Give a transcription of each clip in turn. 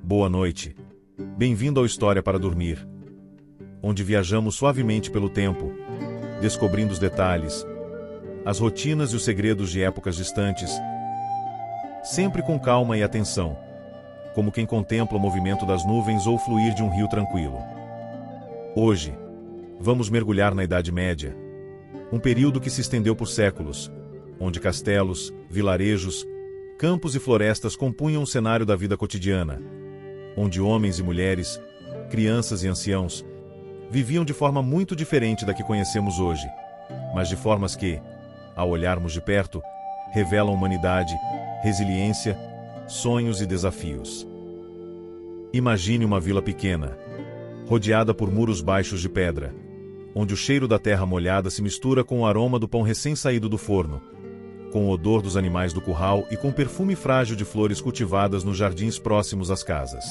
Boa noite. Bem-vindo ao História para Dormir, onde viajamos suavemente pelo tempo, descobrindo os detalhes, as rotinas e os segredos de épocas distantes, sempre com calma e atenção, como quem contempla o movimento das nuvens ou o fluir de um rio tranquilo. Hoje, vamos mergulhar na Idade Média, um período que se estendeu por séculos, onde castelos, vilarejos, campos e florestas compunham o cenário da vida cotidiana, onde homens e mulheres, crianças e anciãos, viviam de forma muito diferente da que conhecemos hoje, mas de formas que, ao olharmos de perto, revelam humanidade, resiliência, sonhos e desafios. Imagine uma vila pequena, rodeada por muros baixos de pedra, onde o cheiro da terra molhada se mistura com o aroma do pão recém-saído do forno, com o odor dos animais do curral e com o perfume frágil de flores cultivadas nos jardins próximos às casas.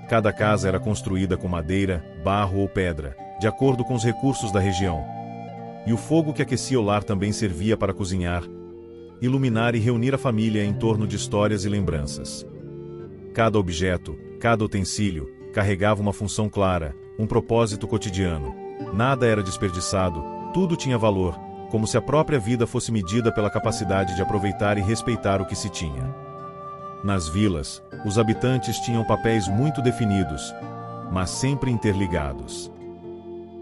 Cada casa era construída com madeira, barro ou pedra, de acordo com os recursos da região. E o fogo que aquecia o lar também servia para cozinhar, iluminar e reunir a família em torno de histórias e lembranças. Cada objeto, cada utensílio, carregava uma função clara, um propósito cotidiano. Nada era desperdiçado, tudo tinha valor, como se a própria vida fosse medida pela capacidade de aproveitar e respeitar o que se tinha. Nas vilas, os habitantes tinham papéis muito definidos, mas sempre interligados.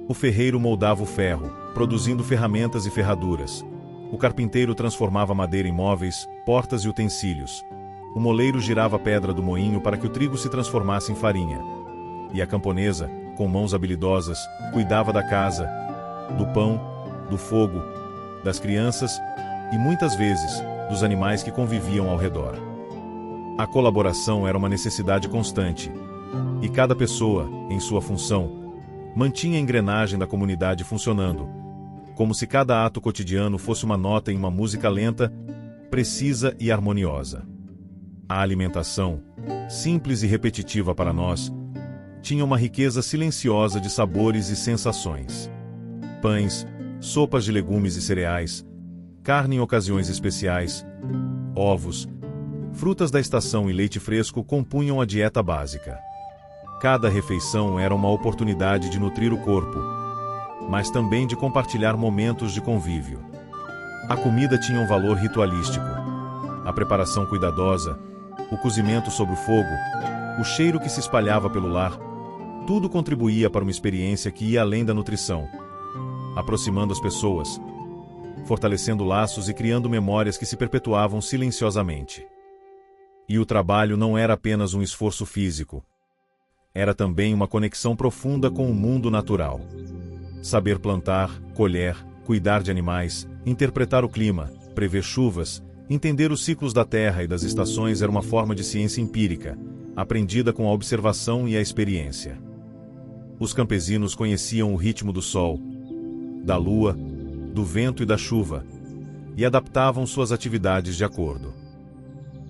O ferreiro moldava o ferro, produzindo ferramentas e ferraduras. O carpinteiro transformava madeira em móveis, portas e utensílios. O moleiro girava a pedra do moinho para que o trigo se transformasse em farinha. E a camponesa, com mãos habilidosas, cuidava da casa, do pão, do fogo, das crianças e, muitas vezes, dos animais que conviviam ao redor. A colaboração era uma necessidade constante, e cada pessoa, em sua função, mantinha a engrenagem da comunidade funcionando, como se cada ato cotidiano fosse uma nota em uma música lenta, precisa e harmoniosa. A alimentação, simples e repetitiva para nós, tinha uma riqueza silenciosa de sabores e sensações. Pães, sopas de legumes e cereais, carne em ocasiões especiais, ovos, frutas da estação e leite fresco compunham a dieta básica. Cada refeição era uma oportunidade de nutrir o corpo, mas também de compartilhar momentos de convívio. A comida tinha um valor ritualístico. A preparação cuidadosa, o cozimento sobre o fogo, o cheiro que se espalhava pelo lar, tudo contribuía para uma experiência que ia além da nutrição, aproximando as pessoas, fortalecendo laços e criando memórias que se perpetuavam silenciosamente. E o trabalho não era apenas um esforço físico. Era também uma conexão profunda com o mundo natural. Saber plantar, colher, cuidar de animais, interpretar o clima, prever chuvas, entender os ciclos da terra e das estações era uma forma de ciência empírica, aprendida com a observação e a experiência. Os campesinos conheciam o ritmo do sol, da lua, do vento e da chuva, e adaptavam suas atividades de acordo.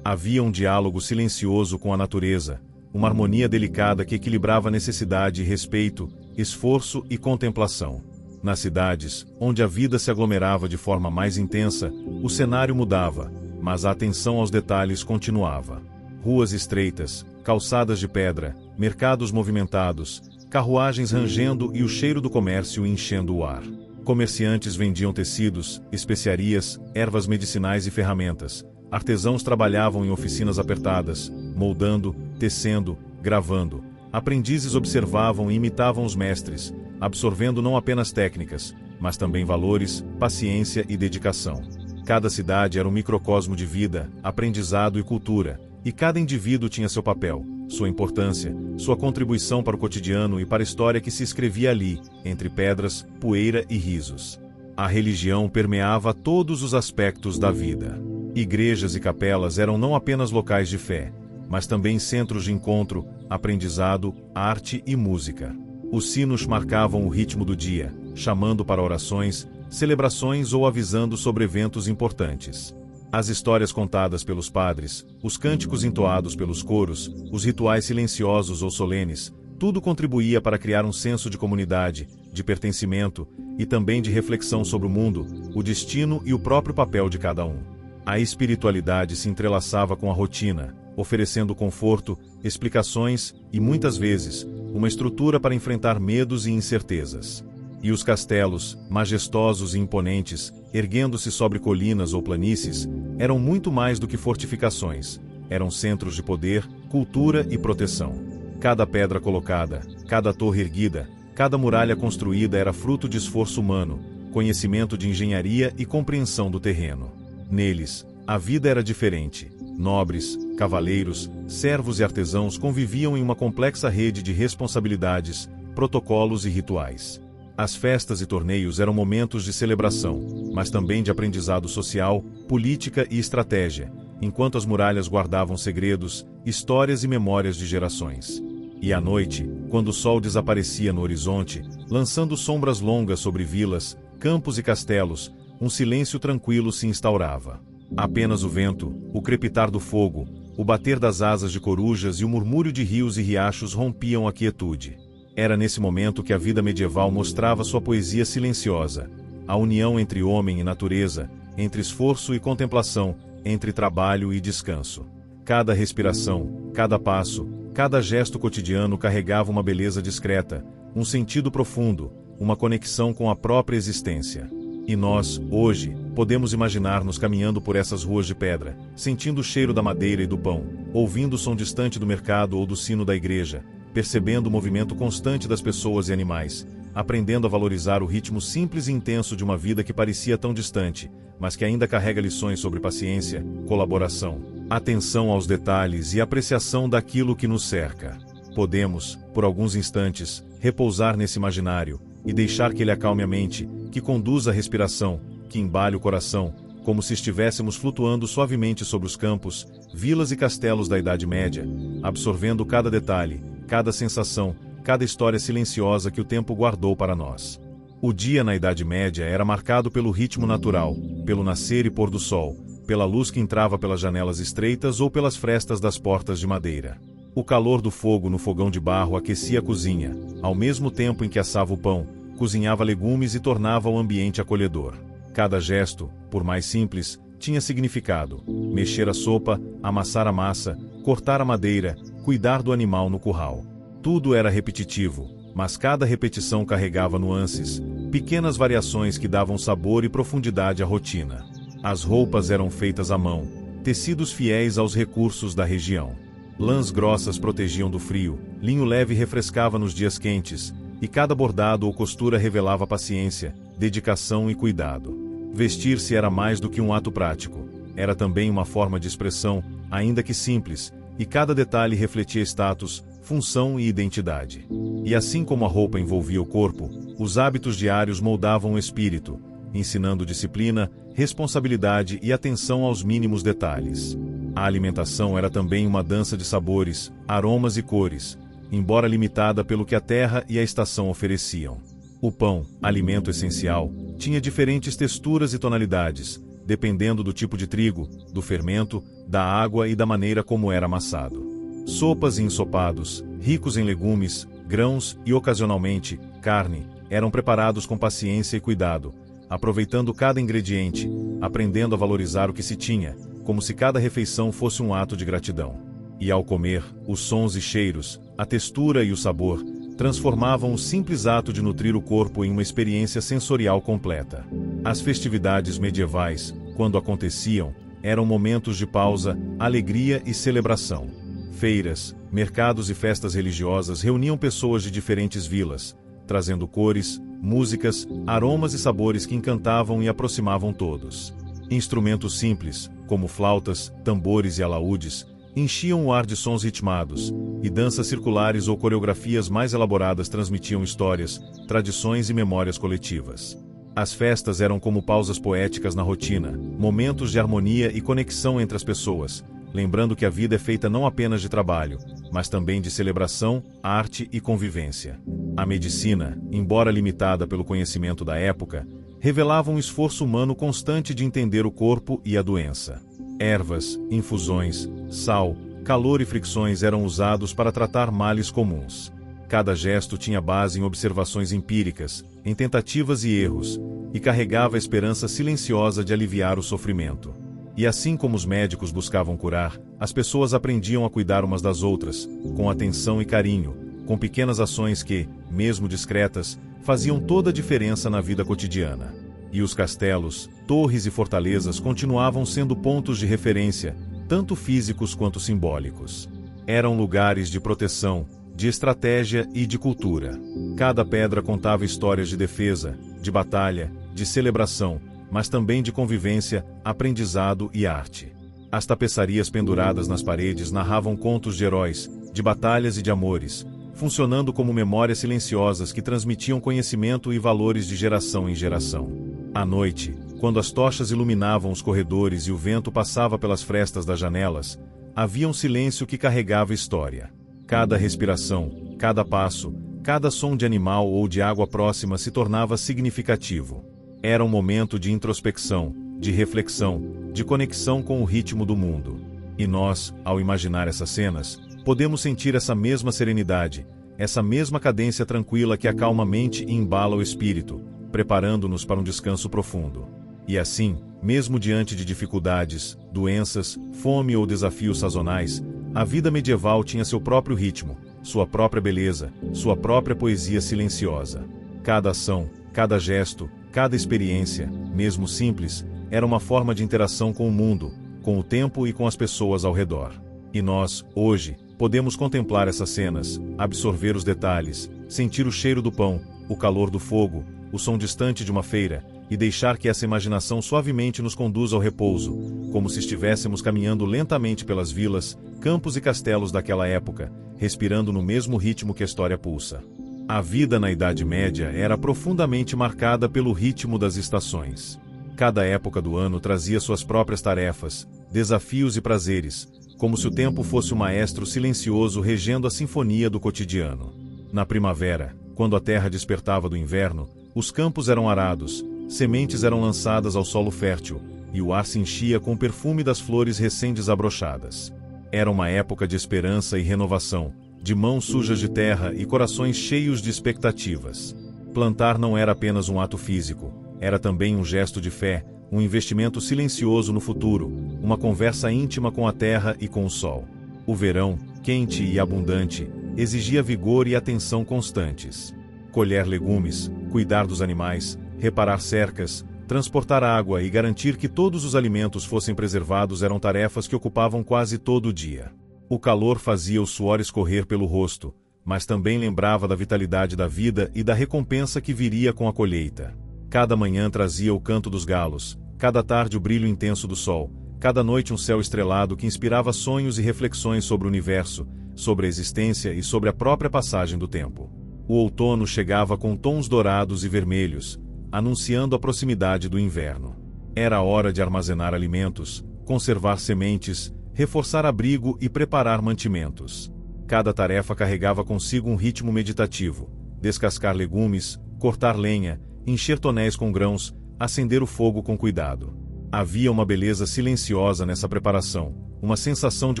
Havia um diálogo silencioso com a natureza, uma harmonia delicada que equilibrava necessidade e respeito, esforço e contemplação. Nas cidades, onde a vida se aglomerava de forma mais intensa, o cenário mudava, mas a atenção aos detalhes continuava. Ruas estreitas, calçadas de pedra, mercados movimentados, carruagens rangendo e o cheiro do comércio enchendo o ar. Comerciantes vendiam tecidos, especiarias, ervas medicinais e ferramentas. Artesãos trabalhavam em oficinas apertadas, moldando, tecendo, gravando. Aprendizes observavam e imitavam os mestres, absorvendo não apenas técnicas, mas também valores, paciência e dedicação. Cada cidade era um microcosmo de vida, aprendizado e cultura, e cada indivíduo tinha seu papel, sua importância, sua contribuição para o cotidiano e para a história que se escrevia ali, entre pedras, poeira e risos. A religião permeava todos os aspectos da vida. Igrejas e capelas eram não apenas locais de fé, mas também centros de encontro, aprendizado, arte e música. Os sinos marcavam o ritmo do dia, chamando para orações, celebrações ou avisando sobre eventos importantes. As histórias contadas pelos padres, os cânticos entoados pelos coros, os rituais silenciosos ou solenes, tudo contribuía para criar um senso de comunidade, de pertencimento e também de reflexão sobre o mundo, o destino e o próprio papel de cada um. A espiritualidade se entrelaçava com a rotina, oferecendo conforto, explicações e, muitas vezes, uma estrutura para enfrentar medos e incertezas. E os castelos, majestosos e imponentes, erguendo-se sobre colinas ou planícies, eram muito mais do que fortificações. Eram centros de poder, cultura e proteção. Cada pedra colocada, cada torre erguida, cada muralha construída era fruto de esforço humano, conhecimento de engenharia e compreensão do terreno. Neles, a vida era diferente. Nobres, cavaleiros, servos e artesãos conviviam em uma complexa rede de responsabilidades, protocolos e rituais. As festas e torneios eram momentos de celebração, mas também de aprendizado social, política e estratégia, enquanto as muralhas guardavam segredos, histórias e memórias de gerações. E à noite, quando o sol desaparecia no horizonte, lançando sombras longas sobre vilas, campos e castelos, um silêncio tranquilo se instaurava. Apenas o vento, o crepitar do fogo, o bater das asas de corujas e o murmúrio de rios e riachos rompiam a quietude. Era nesse momento que a vida medieval mostrava sua poesia silenciosa, a união entre homem e natureza, entre esforço e contemplação, entre trabalho e descanso. Cada respiração, cada passo, cada gesto cotidiano carregava uma beleza discreta, um sentido profundo, uma conexão com a própria existência. E nós, hoje, podemos imaginar-nos caminhando por essas ruas de pedra, sentindo o cheiro da madeira e do pão, ouvindo o som distante do mercado ou do sino da igreja, percebendo o movimento constante das pessoas e animais, aprendendo a valorizar o ritmo simples e intenso de uma vida que parecia tão distante, mas que ainda carrega lições sobre paciência, colaboração, atenção aos detalhes e apreciação daquilo que nos cerca. Podemos, por alguns instantes, repousar nesse imaginário e deixar que ele acalme a mente, que conduza a respiração, que embale o coração, como se estivéssemos flutuando suavemente sobre os campos, vilas e castelos da Idade Média, absorvendo cada detalhe, cada sensação, cada história silenciosa que o tempo guardou para nós. O dia na Idade Média era marcado pelo ritmo natural, pelo nascer e pôr do sol, pela luz que entrava pelas janelas estreitas ou pelas frestas das portas de madeira. O calor do fogo no fogão de barro aquecia a cozinha, ao mesmo tempo em que assava o pão, cozinhava legumes e tornava o ambiente acolhedor. Cada gesto, por mais simples, tinha significado: mexer a sopa, amassar a massa, cortar a madeira, cuidar do animal no curral. Tudo era repetitivo, mas cada repetição carregava nuances, pequenas variações que davam sabor e profundidade à rotina. As roupas eram feitas à mão, tecidos fiéis aos recursos da região. Lãs grossas protegiam do frio, linho leve refrescava nos dias quentes, e cada bordado ou costura revelava paciência, dedicação e cuidado. Vestir-se era mais do que um ato prático, era também uma forma de expressão, ainda que simples, e cada detalhe refletia status, função e identidade. E assim como a roupa envolvia o corpo, os hábitos diários moldavam o espírito, ensinando disciplina, responsabilidade e atenção aos mínimos detalhes. A alimentação era também uma dança de sabores, aromas e cores, embora limitada pelo que a terra e a estação ofereciam. O pão, alimento essencial, tinha diferentes texturas e tonalidades, dependendo do tipo de trigo, do fermento, da água e da maneira como era amassado. Sopas e ensopados, ricos em legumes, grãos e, ocasionalmente, carne, eram preparados com paciência e cuidado, aproveitando cada ingrediente, aprendendo a valorizar o que se tinha, como se cada refeição fosse um ato de gratidão. E ao comer, os sons e cheiros, a textura e o sabor, transformavam o simples ato de nutrir o corpo em uma experiência sensorial completa. As festividades medievais, quando aconteciam, eram momentos de pausa, alegria e celebração. Feiras, mercados e festas religiosas reuniam pessoas de diferentes vilas, trazendo cores, músicas, aromas e sabores que encantavam e aproximavam todos. Instrumentos simples, como flautas, tambores e alaúdes, enchiam o ar de sons ritmados, e danças circulares ou coreografias mais elaboradas transmitiam histórias, tradições e memórias coletivas. As festas eram como pausas poéticas na rotina, momentos de harmonia e conexão entre as pessoas, lembrando que a vida é feita não apenas de trabalho, mas também de celebração, arte e convivência. A medicina, embora limitada pelo conhecimento da época, revelava um esforço humano constante de entender o corpo e a doença. Ervas, infusões, sal, calor e fricções eram usados para tratar males comuns. Cada gesto tinha base em observações empíricas, em tentativas e erros, e carregava a esperança silenciosa de aliviar o sofrimento. E assim como os médicos buscavam curar, as pessoas aprendiam a cuidar umas das outras, com atenção e carinho, com pequenas ações que, mesmo discretas, faziam toda a diferença na vida cotidiana. E os castelos, torres e fortalezas continuavam sendo pontos de referência, tanto físicos quanto simbólicos. Eram lugares de proteção, de estratégia e de cultura. Cada pedra contava histórias de defesa, de batalha, de celebração, mas também de convivência, aprendizado e arte. As tapeçarias penduradas nas paredes narravam contos de heróis, de batalhas e de amores, funcionando como memórias silenciosas que transmitiam conhecimento e valores de geração em geração. À noite, quando as tochas iluminavam os corredores e o vento passava pelas frestas das janelas, havia um silêncio que carregava história. Cada respiração, cada passo, cada som de animal ou de água próxima se tornava significativo. Era um momento de introspecção, de reflexão, de conexão com o ritmo do mundo. E nós, ao imaginar essas cenas, podemos sentir essa mesma serenidade, essa mesma cadência tranquila que acalma a mente e embala o espírito, preparando-nos para um descanso profundo. E assim, mesmo diante de dificuldades, doenças, fome ou desafios sazonais, a vida medieval tinha seu próprio ritmo, sua própria beleza, sua própria poesia silenciosa. Cada ação, cada gesto, cada experiência, mesmo simples, era uma forma de interação com o mundo, com o tempo e com as pessoas ao redor. E nós, hoje, podemos contemplar essas cenas, absorver os detalhes, sentir o cheiro do pão, o calor do fogo, o som distante de uma feira, e deixar que essa imaginação suavemente nos conduza ao repouso, como se estivéssemos caminhando lentamente pelas vilas, campos e castelos daquela época, respirando no mesmo ritmo que a história pulsa. A vida na Idade Média era profundamente marcada pelo ritmo das estações. Cada época do ano trazia suas próprias tarefas, desafios e prazeres, como se o tempo fosse um maestro silencioso regendo a sinfonia do cotidiano. Na primavera, quando a terra despertava do inverno, os campos eram arados, sementes eram lançadas ao solo fértil, e o ar se enchia com o perfume das flores recém-desabrochadas. Era uma época de esperança e renovação, de mãos sujas de terra e corações cheios de expectativas. Plantar não era apenas um ato físico, era também um gesto de fé, um investimento silencioso no futuro, uma conversa íntima com a terra e com o sol. O verão, quente e abundante, exigia vigor e atenção constantes. Colher legumes, cuidar dos animais, reparar cercas, transportar água e garantir que todos os alimentos fossem preservados eram tarefas que ocupavam quase todo o dia. O calor fazia o suor escorrer pelo rosto, mas também lembrava da vitalidade da vida e da recompensa que viria com a colheita. Cada manhã trazia o canto dos galos, cada tarde o brilho intenso do sol, cada noite um céu estrelado que inspirava sonhos e reflexões sobre o universo, sobre a existência e sobre a própria passagem do tempo. O outono chegava com tons dourados e vermelhos, anunciando a proximidade do inverno. Era a hora de armazenar alimentos, conservar sementes, reforçar abrigo e preparar mantimentos. Cada tarefa carregava consigo um ritmo meditativo: descascar legumes, cortar lenha, encher tonéis com grãos, acender o fogo com cuidado. Havia uma beleza silenciosa nessa preparação, uma sensação de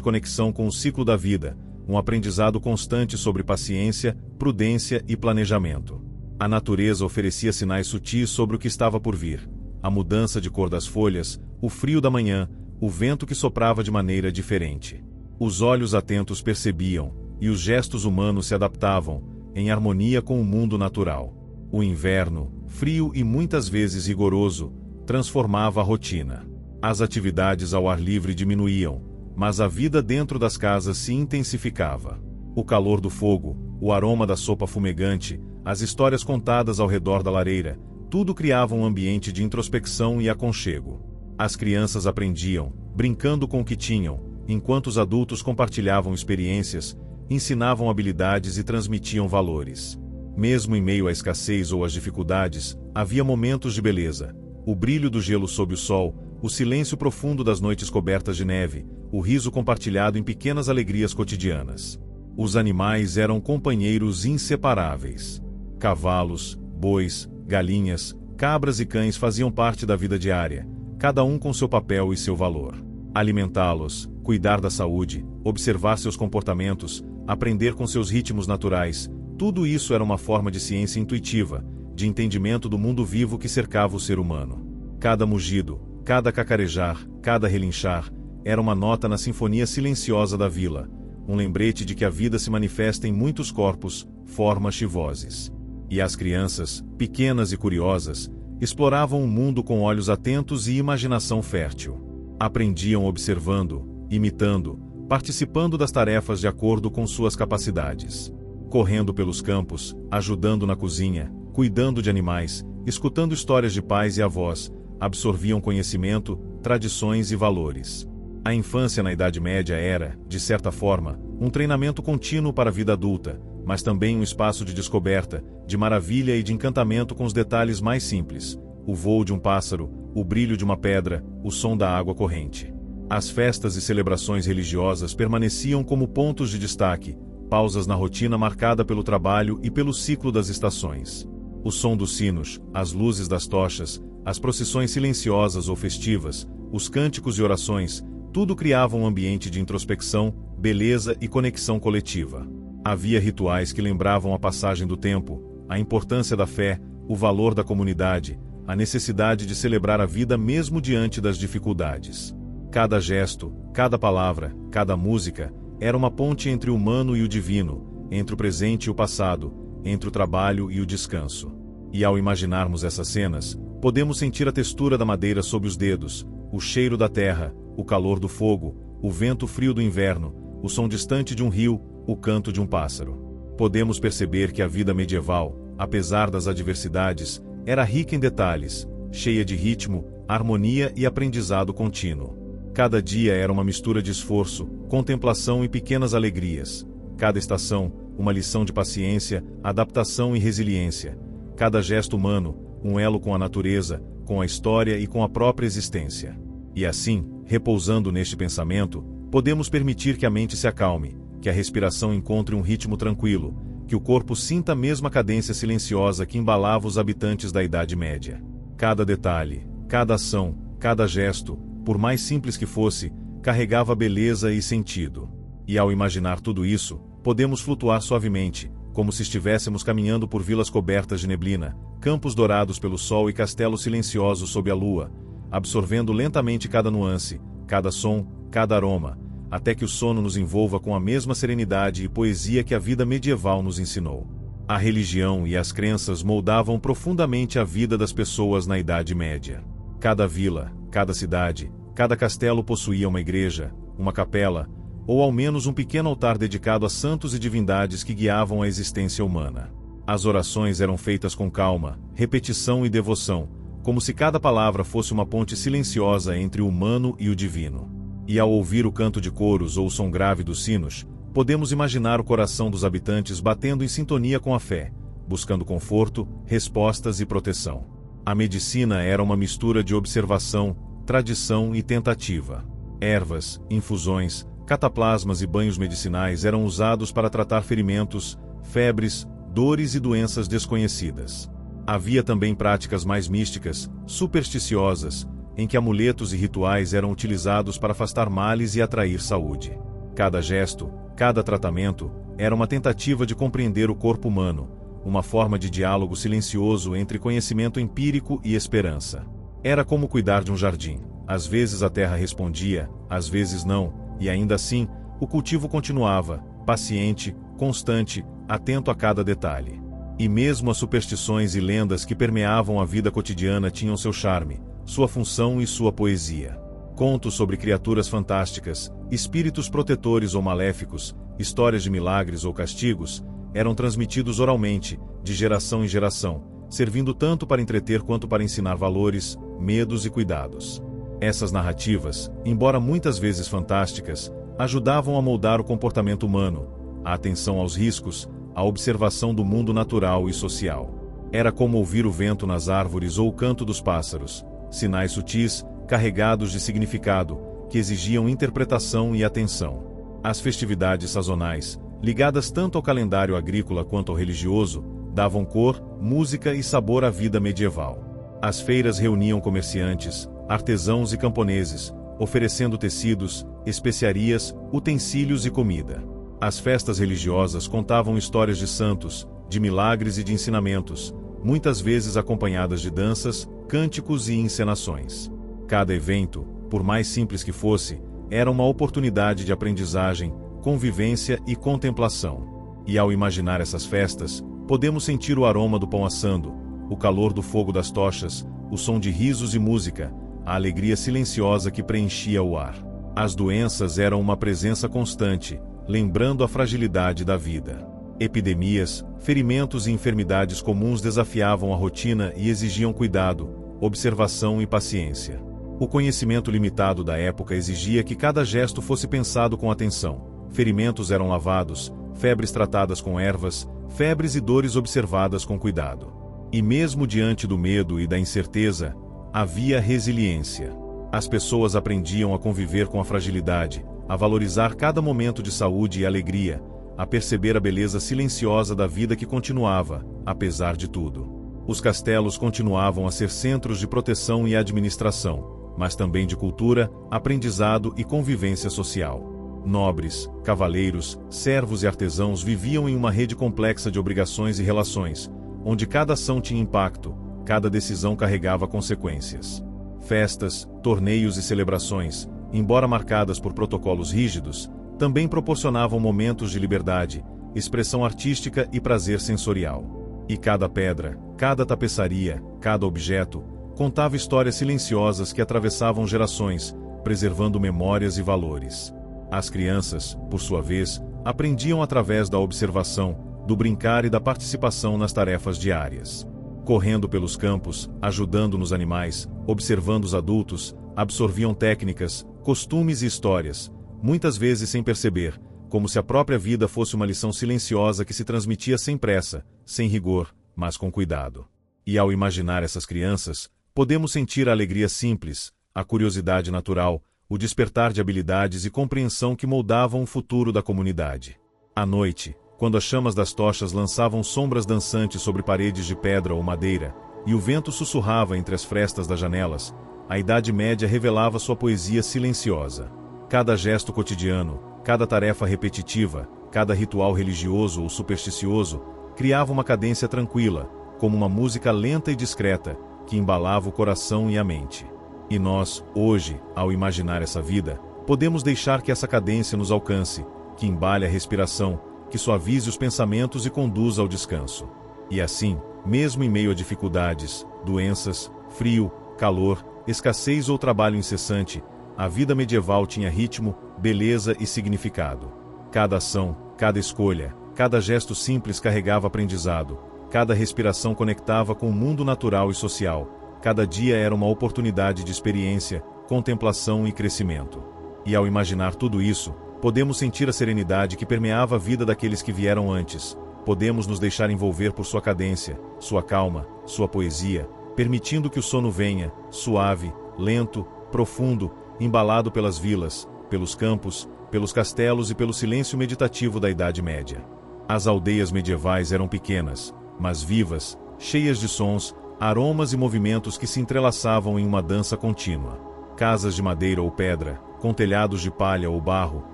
conexão com o ciclo da vida, um aprendizado constante sobre paciência, prudência e planejamento. A natureza oferecia sinais sutis sobre o que estava por vir: a mudança de cor das folhas, o frio da manhã, o vento que soprava de maneira diferente. Os olhos atentos percebiam, e os gestos humanos se adaptavam, em harmonia com o mundo natural. O inverno, frio e muitas vezes rigoroso, transformava a rotina. As atividades ao ar livre diminuíam, mas a vida dentro das casas se intensificava. O calor do fogo, o aroma da sopa fumegante, as histórias contadas ao redor da lareira, tudo criava um ambiente de introspecção e aconchego. As crianças aprendiam, brincando com o que tinham, enquanto os adultos compartilhavam experiências, ensinavam habilidades e transmitiam valores. Mesmo em meio à escassez ou às dificuldades, havia momentos de beleza: o brilho do gelo sob o sol, o silêncio profundo das noites cobertas de neve, o riso compartilhado em pequenas alegrias cotidianas. Os animais eram companheiros inseparáveis. Cavalos, bois, galinhas, cabras e cães faziam parte da vida diária, cada um com seu papel e seu valor. Alimentá-los, cuidar da saúde, observar seus comportamentos, aprender com seus ritmos naturais, tudo isso era uma forma de ciência intuitiva, de entendimento do mundo vivo que cercava o ser humano. Cada mugido, cada cacarejar, Cada relinchar era uma nota na sinfonia silenciosa da vila, um lembrete de que a vida se manifesta em muitos corpos, formas e vozes. E as crianças, pequenas e curiosas, exploravam o mundo com olhos atentos e imaginação fértil. Aprendiam observando, imitando, participando das tarefas de acordo com suas capacidades. Correndo pelos campos, ajudando na cozinha, cuidando de animais, escutando histórias de pais e avós, absorviam conhecimento, tradições e valores. A infância na Idade Média era, de certa forma, um treinamento contínuo para a vida adulta, mas também um espaço de descoberta, de maravilha e de encantamento com os detalhes mais simples: o voo de um pássaro, o brilho de uma pedra, o som da água corrente. As festas e celebrações religiosas permaneciam como pontos de destaque, pausas na rotina marcada pelo trabalho e pelo ciclo das estações. O som dos sinos, as luzes das tochas, as procissões silenciosas ou festivas, os cânticos e orações, tudo criava um ambiente de introspecção, beleza e conexão coletiva. Havia rituais que lembravam a passagem do tempo, a importância da fé, o valor da comunidade, a necessidade de celebrar a vida mesmo diante das dificuldades. Cada gesto, cada palavra, cada música, era uma ponte entre o humano e o divino, entre o presente e o passado, entre o trabalho e o descanso. E ao imaginarmos essas cenas, podemos sentir a textura da madeira sob os dedos, o cheiro da terra, o calor do fogo, o vento frio do inverno, o som distante de um rio, o canto de um pássaro. Podemos perceber que a vida medieval, apesar das adversidades, era rica em detalhes, cheia de ritmo, harmonia e aprendizado contínuo. Cada dia era uma mistura de esforço, contemplação e pequenas alegrias. Cada estação, uma lição de paciência, adaptação e resiliência. Cada gesto humano, um elo com a natureza, com a história e com a própria existência. E assim, repousando neste pensamento, podemos permitir que a mente se acalme, que a respiração encontre um ritmo tranquilo, que o corpo sinta a mesma cadência silenciosa que embalava os habitantes da Idade Média. Cada detalhe, cada ação, cada gesto, por mais simples que fosse, carregava beleza e sentido. E ao imaginar tudo isso, podemos flutuar suavemente, como se estivéssemos caminhando por vilas cobertas de neblina, campos dourados pelo sol e castelos silenciosos sob a lua, absorvendo lentamente cada nuance, cada som, cada aroma, até que o sono nos envolva com a mesma serenidade e poesia que a vida medieval nos ensinou. A religião e as crenças moldavam profundamente a vida das pessoas na Idade Média. Cada vila, cada cidade, cada castelo possuía uma igreja, uma capela, ou ao menos um pequeno altar dedicado a santos e divindades que guiavam a existência humana. As orações eram feitas com calma, repetição e devoção, como se cada palavra fosse uma ponte silenciosa entre o humano e o divino. E ao ouvir o canto de coros ou o som grave dos sinos, podemos imaginar o coração dos habitantes batendo em sintonia com a fé, buscando conforto, respostas e proteção. A medicina era uma mistura de observação, tradição e tentativa. Ervas, infusões, cataplasmas e banhos medicinais eram usados para tratar ferimentos, febres, dores e doenças desconhecidas. Havia também práticas mais místicas, supersticiosas, em que amuletos e rituais eram utilizados para afastar males e atrair saúde. Cada gesto, cada tratamento, era uma tentativa de compreender o corpo humano, uma forma de diálogo silencioso entre conhecimento empírico e esperança. Era como cuidar de um jardim. Às vezes a terra respondia, às vezes não, e ainda assim, o cultivo continuava, paciente, constante, atento a cada detalhe. E mesmo as superstições e lendas que permeavam a vida cotidiana tinham seu charme, sua função e sua poesia. Contos sobre criaturas fantásticas, espíritos protetores ou maléficos, histórias de milagres ou castigos, eram transmitidos oralmente, de geração em geração, servindo tanto para entreter quanto para ensinar valores, medos e cuidados. Essas narrativas, embora muitas vezes fantásticas, ajudavam a moldar o comportamento humano, a atenção aos riscos, a observação do mundo natural e social. Era como ouvir o vento nas árvores ou o canto dos pássaros, sinais sutis, carregados de significado, que exigiam interpretação e atenção. As festividades sazonais, ligadas tanto ao calendário agrícola quanto ao religioso, davam cor, música e sabor à vida medieval. As feiras reuniam comerciantes, artesãos e camponeses, oferecendo tecidos, especiarias, utensílios e comida. As festas religiosas contavam histórias de santos, de milagres e de ensinamentos, muitas vezes acompanhadas de danças, cânticos e encenações. Cada evento, por mais simples que fosse, era uma oportunidade de aprendizagem, convivência e contemplação. E ao imaginar essas festas, podemos sentir o aroma do pão assando, o calor do fogo das tochas, o som de risos e música, a alegria silenciosa que preenchia o ar. As doenças eram uma presença constante, lembrando a fragilidade da vida. Epidemias, ferimentos e enfermidades comuns desafiavam a rotina e exigiam cuidado, observação e paciência. O conhecimento limitado da época exigia que cada gesto fosse pensado com atenção. Ferimentos eram lavados, febres tratadas com ervas, febres e dores observadas com cuidado. E mesmo diante do medo e da incerteza, havia resiliência. As pessoas aprendiam a conviver com a fragilidade, a valorizar cada momento de saúde e alegria, a perceber a beleza silenciosa da vida que continuava, apesar de tudo. Os castelos continuavam a ser centros de proteção e administração, mas também de cultura, aprendizado e convivência social. Nobres, cavaleiros, servos e artesãos viviam em uma rede complexa de obrigações e relações, onde cada ação tinha impacto, cada decisão carregava consequências. Festas, torneios e celebrações, embora marcadas por protocolos rígidos, também proporcionavam momentos de liberdade, expressão artística e prazer sensorial. E cada pedra, cada tapeçaria, cada objeto, contava histórias silenciosas que atravessavam gerações, preservando memórias e valores. As crianças, por sua vez, aprendiam através da observação, do brincar e da participação nas tarefas diárias. Correndo pelos campos, ajudando nos animais, observando os adultos, absorviam técnicas, costumes e histórias, muitas vezes sem perceber, como se a própria vida fosse uma lição silenciosa que se transmitia sem pressa, sem rigor, mas com cuidado. E ao imaginar essas crianças, podemos sentir a alegria simples, a curiosidade natural, o despertar de habilidades e compreensão que moldavam o futuro da comunidade. À noite, quando as chamas das tochas lançavam sombras dançantes sobre paredes de pedra ou madeira, e o vento sussurrava entre as frestas das janelas, a Idade Média revelava sua poesia silenciosa. Cada gesto cotidiano, cada tarefa repetitiva, cada ritual religioso ou supersticioso, criava uma cadência tranquila, como uma música lenta e discreta, que embalava o coração e a mente. E nós, hoje, ao imaginar essa vida, podemos deixar que essa cadência nos alcance, que embale a respiração, que suavize os pensamentos e conduza ao descanso. E assim, mesmo em meio a dificuldades, doenças, frio, calor, escassez ou trabalho incessante, a vida medieval tinha ritmo, beleza e significado. Cada ação, cada escolha, cada gesto simples carregava aprendizado, cada respiração conectava com o mundo natural e social, cada dia era uma oportunidade de experiência, contemplação e crescimento. E ao imaginar tudo isso, podemos sentir a serenidade que permeava a vida daqueles que vieram antes, podemos nos deixar envolver por sua cadência, sua calma, sua poesia, permitindo que o sono venha, suave, lento, profundo, embalado pelas vilas, pelos campos, pelos castelos e pelo silêncio meditativo da Idade Média. As aldeias medievais eram pequenas, mas vivas, cheias de sons, aromas e movimentos que se entrelaçavam em uma dança contínua. Casas de madeira ou pedra, com telhados de palha ou barro,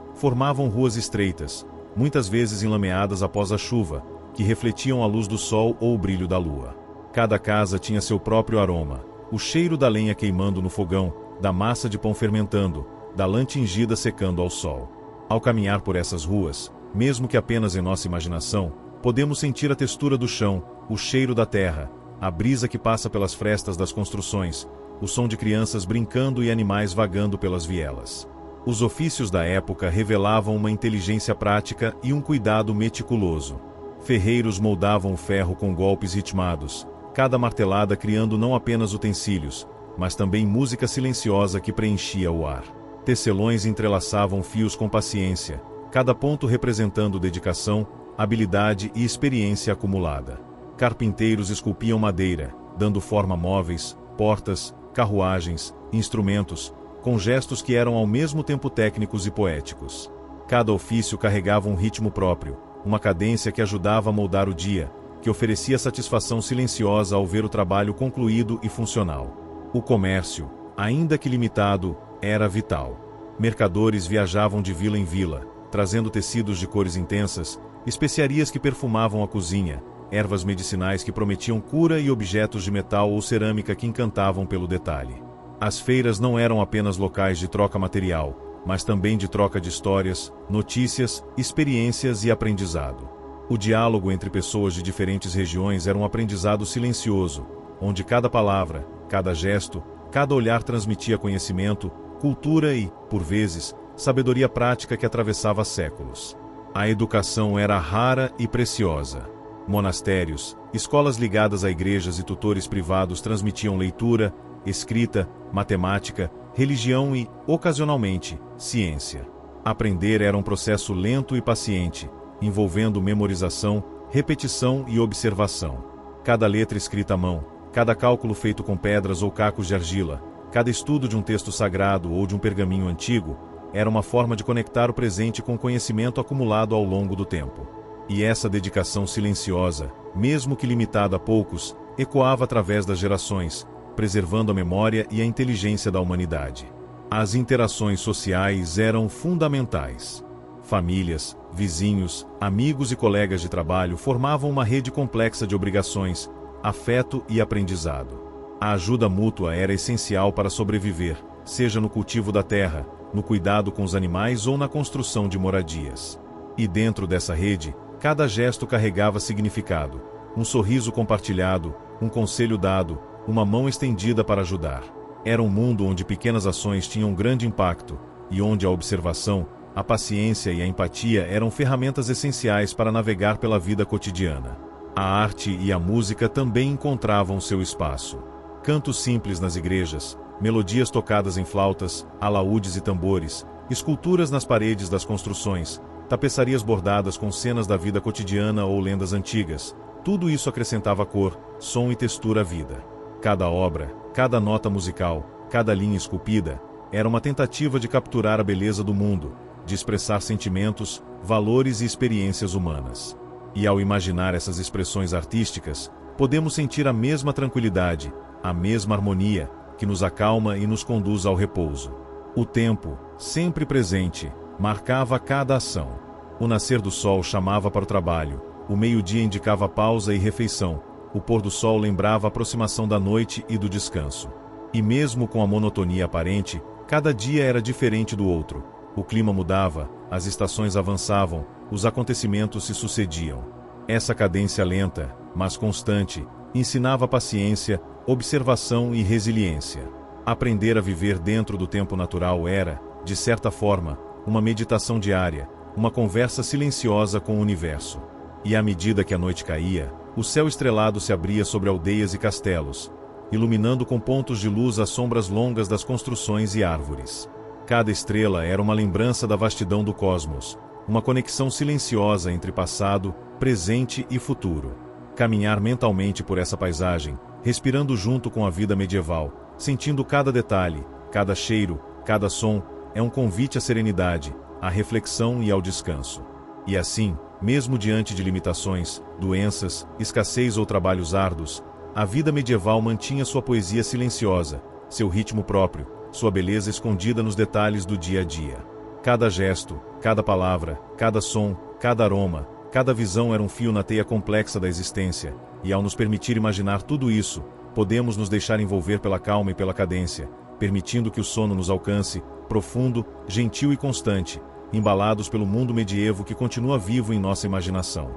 formavam ruas estreitas, muitas vezes enlameadas após a chuva, que refletiam a luz do sol ou o brilho da lua. Cada casa tinha seu próprio aroma, o cheiro da lenha queimando no fogão, da massa de pão fermentando, da lã tingida secando ao sol. Ao caminhar por essas ruas, mesmo que apenas em nossa imaginação, podemos sentir a textura do chão, o cheiro da terra, a brisa que passa pelas frestas das construções, o som de crianças brincando e animais vagando pelas vielas. Os ofícios da época revelavam uma inteligência prática e um cuidado meticuloso. Ferreiros moldavam o ferro com golpes ritmados, cada martelada criando não apenas utensílios, mas também música silenciosa que preenchia o ar. Tecelões entrelaçavam fios com paciência, cada ponto representando dedicação, habilidade e experiência acumulada. Carpinteiros esculpiam madeira, dando forma a móveis, portas, carruagens, instrumentos, com gestos que eram ao mesmo tempo técnicos e poéticos. Cada ofício carregava um ritmo próprio, uma cadência que ajudava a moldar o dia, que oferecia satisfação silenciosa ao ver o trabalho concluído e funcional. O comércio, ainda que limitado, era vital. Mercadores viajavam de vila em vila, trazendo tecidos de cores intensas, especiarias que perfumavam a cozinha, ervas medicinais que prometiam cura e objetos de metal ou cerâmica que encantavam pelo detalhe. As feiras não eram apenas locais de troca material, mas também de troca de histórias, notícias, experiências e aprendizado. O diálogo entre pessoas de diferentes regiões era um aprendizado silencioso, onde cada palavra, cada gesto, cada olhar transmitia conhecimento, cultura e, por vezes, sabedoria prática que atravessava séculos. A educação era rara e preciosa. Monastérios, escolas ligadas a igrejas e tutores privados transmitiam leitura, escrita, matemática, religião e, ocasionalmente, ciência. Aprender era um processo lento e paciente, envolvendo memorização, repetição e observação. Cada letra escrita à mão, cada cálculo feito com pedras ou cacos de argila, cada estudo de um texto sagrado ou de um pergaminho antigo, era uma forma de conectar o presente com o conhecimento acumulado ao longo do tempo. E essa dedicação silenciosa, mesmo que limitada a poucos, ecoava através das gerações, preservando a memória e a inteligência da humanidade. As interações sociais eram fundamentais. Famílias, vizinhos, amigos e colegas de trabalho formavam uma rede complexa de obrigações, afeto e aprendizado. A ajuda mútua era essencial para sobreviver, seja no cultivo da terra, no cuidado com os animais ou na construção de moradias. E dentro dessa rede, cada gesto carregava significado, um sorriso compartilhado, um conselho dado, uma mão estendida para ajudar. Era um mundo onde pequenas ações tinham grande impacto, e onde a observação, a paciência e a empatia eram ferramentas essenciais para navegar pela vida cotidiana. A arte e a música também encontravam seu espaço. Cantos simples nas igrejas, melodias tocadas em flautas, alaúdes e tambores, esculturas nas paredes das construções, tapeçarias bordadas com cenas da vida cotidiana ou lendas antigas, tudo isso acrescentava cor, som e textura à vida. Cada obra, cada nota musical, cada linha esculpida, era uma tentativa de capturar a beleza do mundo, de expressar sentimentos, valores e experiências humanas. E ao imaginar essas expressões artísticas, podemos sentir a mesma tranquilidade, a mesma harmonia, que nos acalma e nos conduz ao repouso. O tempo, sempre presente, marcava cada ação. O nascer do sol chamava para o trabalho, o meio-dia indicava pausa e refeição, o pôr do sol lembrava a aproximação da noite e do descanso. E mesmo com a monotonia aparente, cada dia era diferente do outro. O clima mudava, as estações avançavam, os acontecimentos se sucediam. Essa cadência lenta, mas constante, ensinava paciência, observação e resiliência. Aprender a viver dentro do tempo natural era, de certa forma, uma meditação diária, uma conversa silenciosa com o universo. E à medida que a noite caía, o céu estrelado se abria sobre aldeias e castelos, iluminando com pontos de luz as sombras longas das construções e árvores. Cada estrela era uma lembrança da vastidão do cosmos, uma conexão silenciosa entre passado, presente e futuro. Caminhar mentalmente por essa paisagem, respirando junto com a vida medieval, sentindo cada detalhe, cada cheiro, cada som, é um convite à serenidade, à reflexão e ao descanso. E assim, mesmo diante de limitações, doenças, escassez ou trabalhos árduos, a vida medieval mantinha sua poesia silenciosa, seu ritmo próprio, sua beleza escondida nos detalhes do dia a dia. Cada gesto, cada palavra, cada som, cada aroma, cada visão era um fio na teia complexa da existência, e ao nos permitir imaginar tudo isso, podemos nos deixar envolver pela calma e pela cadência, permitindo que o sono nos alcance, profundo, gentil e constante, embalados pelo mundo medievo que continua vivo em nossa imaginação.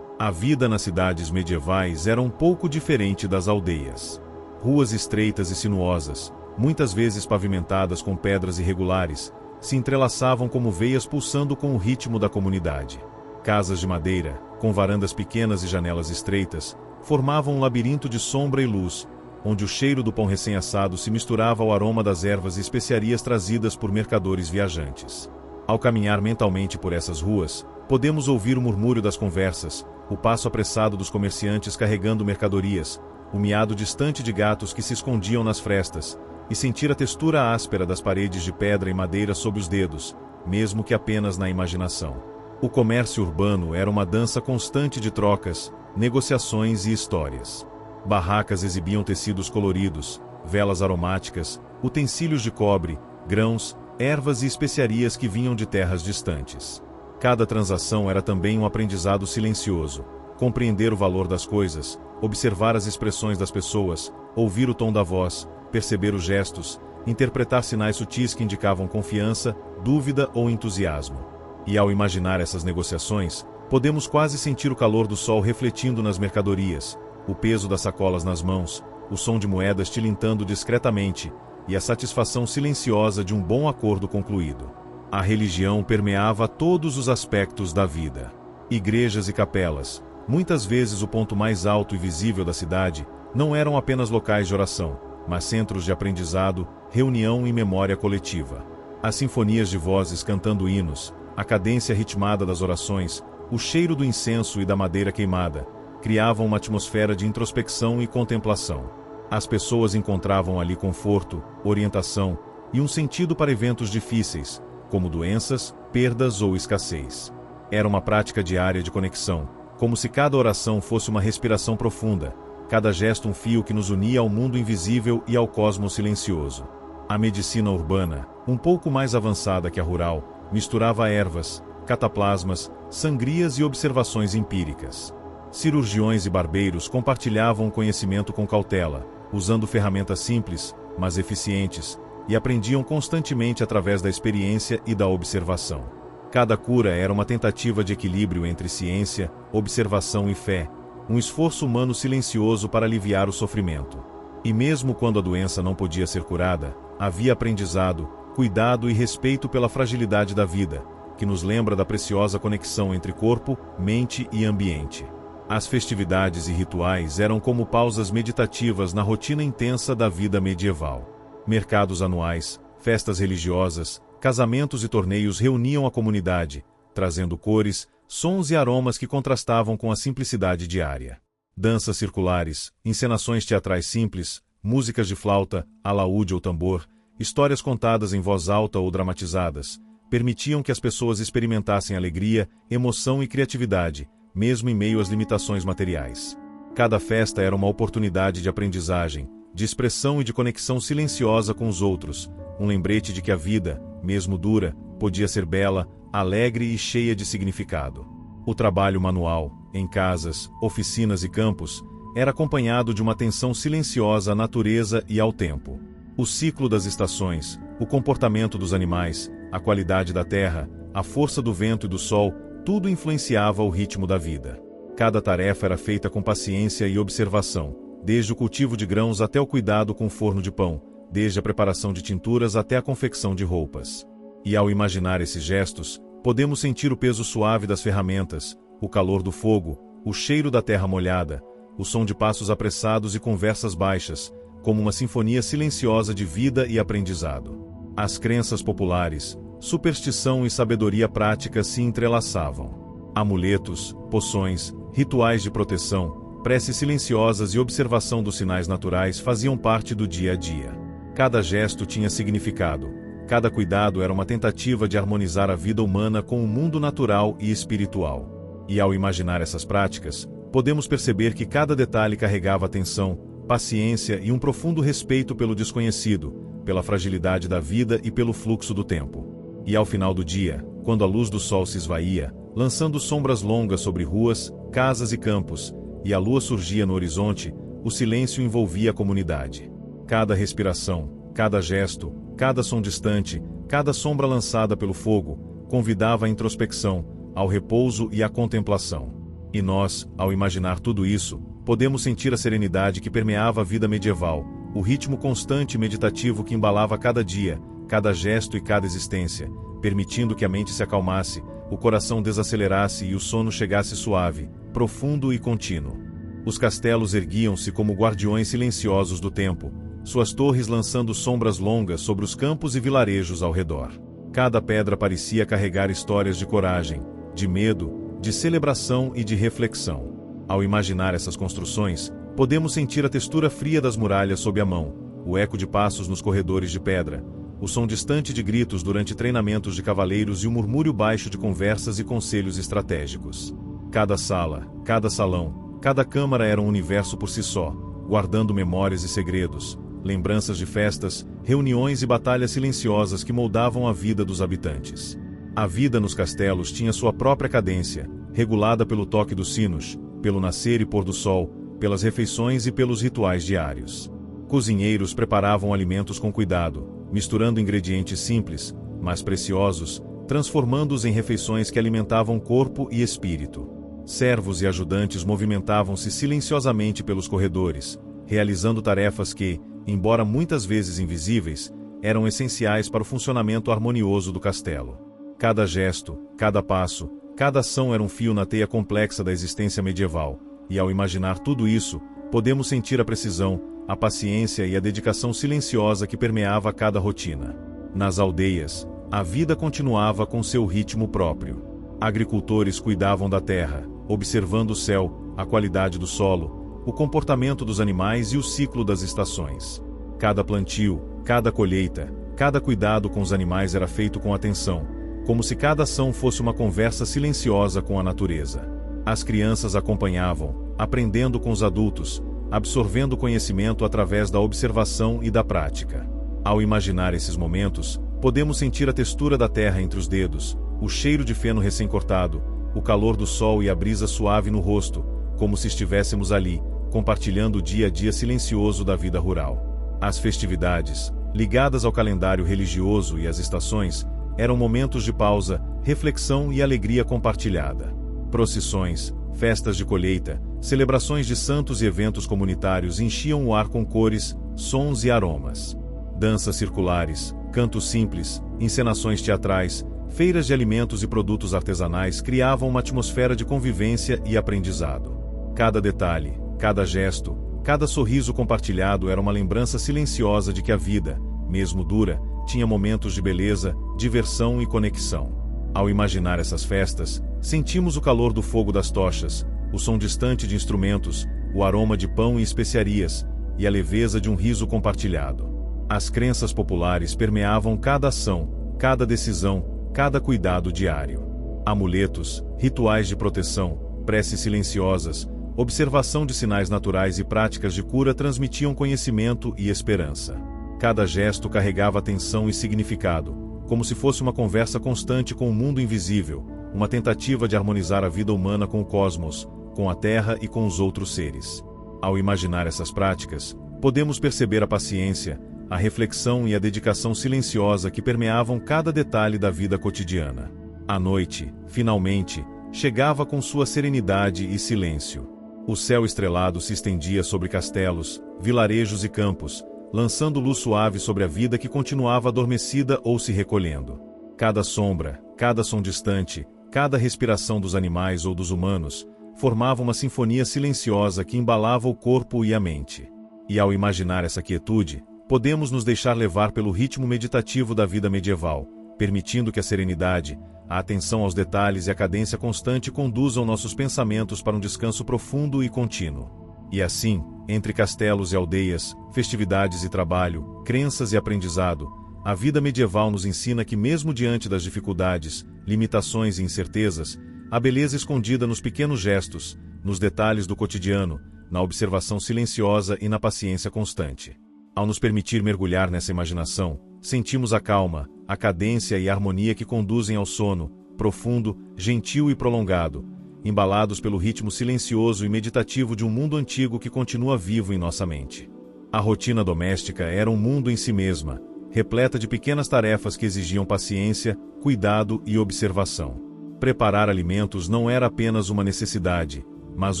A vida nas cidades medievais era um pouco diferente das aldeias. Ruas estreitas e sinuosas, muitas vezes pavimentadas com pedras irregulares, se entrelaçavam como veias pulsando com o ritmo da comunidade. Casas de madeira, com varandas pequenas e janelas estreitas, formavam um labirinto de sombra e luz, onde o cheiro do pão recém-assado se misturava ao aroma das ervas e especiarias trazidas por mercadores viajantes. Ao caminhar mentalmente por essas ruas, podemos ouvir o murmúrio das conversas, o passo apressado dos comerciantes carregando mercadorias, o miado distante de gatos que se escondiam nas frestas, e sentir a textura áspera das paredes de pedra e madeira sob os dedos, mesmo que apenas na imaginação. O comércio urbano era uma dança constante de trocas, negociações e histórias. Barracas exibiam tecidos coloridos, velas aromáticas, utensílios de cobre, grãos, ervas e especiarias que vinham de terras distantes. Cada transação era também um aprendizado silencioso. Compreender o valor das coisas, observar as expressões das pessoas, ouvir o tom da voz, perceber os gestos, interpretar sinais sutis que indicavam confiança, dúvida ou entusiasmo. E ao imaginar essas negociações, podemos quase sentir o calor do sol refletindo nas mercadorias, o peso das sacolas nas mãos, o som de moedas tilintando discretamente e a satisfação silenciosa de um bom acordo concluído. A religião permeava todos os aspectos da vida. Igrejas e capelas, muitas vezes o ponto mais alto e visível da cidade, não eram apenas locais de oração, mas centros de aprendizado, reunião e memória coletiva. As sinfonias de vozes cantando hinos, a cadência ritmada das orações, o cheiro do incenso e da madeira queimada, criavam uma atmosfera de introspecção e contemplação. As pessoas encontravam ali conforto, orientação e um sentido para eventos difíceis, como doenças, perdas ou escassez. Era uma prática diária de conexão, como se cada oração fosse uma respiração profunda, cada gesto um fio que nos unia ao mundo invisível e ao cosmos silencioso. A medicina urbana, um pouco mais avançada que a rural, misturava ervas, cataplasmas, sangrias e observações empíricas. Cirurgiões e barbeiros compartilhavam o conhecimento com cautela, usando ferramentas simples, mas eficientes, e aprendiam constantemente através da experiência e da observação. Cada cura era uma tentativa de equilíbrio entre ciência, observação e fé, um esforço humano silencioso para aliviar o sofrimento. E mesmo quando a doença não podia ser curada, havia aprendizado, cuidado e respeito pela fragilidade da vida, que nos lembra da preciosa conexão entre corpo, mente e ambiente. As festividades e rituais eram como pausas meditativas na rotina intensa da vida medieval. Mercados anuais, festas religiosas, casamentos e torneios reuniam a comunidade, trazendo cores, sons e aromas que contrastavam com a simplicidade diária. Danças circulares, encenações teatrais simples, músicas de flauta, alaúde ou tambor, histórias contadas em voz alta ou dramatizadas, permitiam que as pessoas experimentassem alegria, emoção e criatividade, mesmo em meio às limitações materiais. Cada festa era uma oportunidade de aprendizagem, de expressão e de conexão silenciosa com os outros, um lembrete de que a vida, mesmo dura, podia ser bela, alegre e cheia de significado. O trabalho manual, em casas, oficinas e campos, era acompanhado de uma atenção silenciosa à natureza e ao tempo. O ciclo das estações, o comportamento dos animais, a qualidade da terra, a força do vento e do sol, tudo influenciava o ritmo da vida. Cada tarefa era feita com paciência e observação, desde o cultivo de grãos até o cuidado com o forno de pão, desde a preparação de tinturas até a confecção de roupas. E ao imaginar esses gestos, podemos sentir o peso suave das ferramentas, o calor do fogo, o cheiro da terra molhada, o som de passos apressados e conversas baixas, como uma sinfonia silenciosa de vida e aprendizado. As crenças populares, superstição e sabedoria prática se entrelaçavam. Amuletos, poções, rituais de proteção, preces silenciosas e observação dos sinais naturais faziam parte do dia a dia. Cada gesto tinha significado, cada cuidado era uma tentativa de harmonizar a vida humana com o mundo natural e espiritual. E ao imaginar essas práticas, podemos perceber que cada detalhe carregava atenção, paciência e um profundo respeito pelo desconhecido, pela fragilidade da vida e pelo fluxo do tempo. E ao final do dia, quando a luz do sol se esvaía, lançando sombras longas sobre ruas, casas e campos, e a lua surgia no horizonte, o silêncio envolvia a comunidade. Cada respiração, cada gesto, cada som distante, cada sombra lançada pelo fogo, convidava à introspecção, ao repouso e à contemplação. E nós, ao imaginar tudo isso, podemos sentir a serenidade que permeava a vida medieval, o ritmo constante e meditativo que embalava cada dia, cada gesto e cada existência, permitindo que a mente se acalmasse, o coração desacelerasse e o sono chegasse suave, profundo e contínuo. Os castelos erguiam-se como guardiões silenciosos do tempo, suas torres lançando sombras longas sobre os campos e vilarejos ao redor. Cada pedra parecia carregar histórias de coragem, de medo, de celebração e de reflexão. Ao imaginar essas construções, podemos sentir a textura fria das muralhas sob a mão, o eco de passos nos corredores de pedra, o som distante de gritos durante treinamentos de cavaleiros e o murmúrio baixo de conversas e conselhos estratégicos. Cada sala, cada salão, cada câmara era um universo por si só, guardando memórias e segredos, lembranças de festas, reuniões e batalhas silenciosas que moldavam a vida dos habitantes. A vida nos castelos tinha sua própria cadência, regulada pelo toque dos sinos, pelo nascer e pôr do sol, pelas refeições e pelos rituais diários. Cozinheiros preparavam alimentos com cuidado, misturando ingredientes simples, mas preciosos, transformando-os em refeições que alimentavam corpo e espírito. Servos e ajudantes movimentavam-se silenciosamente pelos corredores, realizando tarefas que, embora muitas vezes invisíveis, eram essenciais para o funcionamento harmonioso do castelo. Cada gesto, cada passo, cada ação era um fio na teia complexa da existência medieval, e ao imaginar tudo isso, podemos sentir a precisão, a paciência e a dedicação silenciosa que permeava cada rotina. Nas aldeias, a vida continuava com seu ritmo próprio. Agricultores cuidavam da terra, observando o céu, a qualidade do solo, o comportamento dos animais e o ciclo das estações. Cada plantio, cada colheita, cada cuidado com os animais era feito com atenção, como se cada ação fosse uma conversa silenciosa com a natureza. As crianças acompanhavam, aprendendo com os adultos, absorvendo conhecimento através da observação e da prática. Ao imaginar esses momentos, podemos sentir a textura da terra entre os dedos, o cheiro de feno recém-cortado, o calor do sol e a brisa suave no rosto, como se estivéssemos ali, compartilhando o dia a dia silencioso da vida rural. As festividades, ligadas ao calendário religioso e às estações, eram momentos de pausa, reflexão e alegria compartilhada. Procissões, festas de colheita, celebrações de santos e eventos comunitários enchiam o ar com cores, sons e aromas. Danças circulares, cantos simples, encenações teatrais, feiras de alimentos e produtos artesanais criavam uma atmosfera de convivência e aprendizado. Cada detalhe, cada gesto, cada sorriso compartilhado era uma lembrança silenciosa de que a vida, mesmo dura, tinha momentos de beleza, diversão e conexão. Ao imaginar essas festas, sentimos o calor do fogo das tochas, o som distante de instrumentos, o aroma de pão e especiarias, e a leveza de um riso compartilhado. As crenças populares permeavam cada ação, cada decisão, cada cuidado diário. Amuletos, rituais de proteção, preces silenciosas, observação de sinais naturais e práticas de cura transmitiam conhecimento e esperança. Cada gesto carregava atenção e significado, como se fosse uma conversa constante com o mundo invisível, uma tentativa de harmonizar a vida humana com o cosmos, com a terra e com os outros seres. Ao imaginar essas práticas, podemos perceber a paciência, a reflexão e a dedicação silenciosa que permeavam cada detalhe da vida cotidiana. A noite, finalmente, chegava com sua serenidade e silêncio. O céu estrelado se estendia sobre castelos, vilarejos e campos, lançando luz suave sobre a vida que continuava adormecida ou se recolhendo. Cada sombra, cada som distante, cada respiração dos animais ou dos humanos, formava uma sinfonia silenciosa que embalava o corpo e a mente. E ao imaginar essa quietude, podemos nos deixar levar pelo ritmo meditativo da vida medieval, permitindo que a serenidade, a atenção aos detalhes e a cadência constante conduzam nossos pensamentos para um descanso profundo e contínuo. E assim, entre castelos e aldeias, festividades e trabalho, crenças e aprendizado, a vida medieval nos ensina que mesmo diante das dificuldades, limitações e incertezas, a beleza escondida nos pequenos gestos, nos detalhes do cotidiano, na observação silenciosa e na paciência constante. Ao nos permitir mergulhar nessa imaginação, sentimos a calma, a cadência e a harmonia que conduzem ao sono, profundo, gentil e prolongado, embalados pelo ritmo silencioso e meditativo de um mundo antigo que continua vivo em nossa mente. A rotina doméstica era um mundo em si mesma, repleta de pequenas tarefas que exigiam paciência, cuidado e observação. Preparar alimentos não era apenas uma necessidade, mas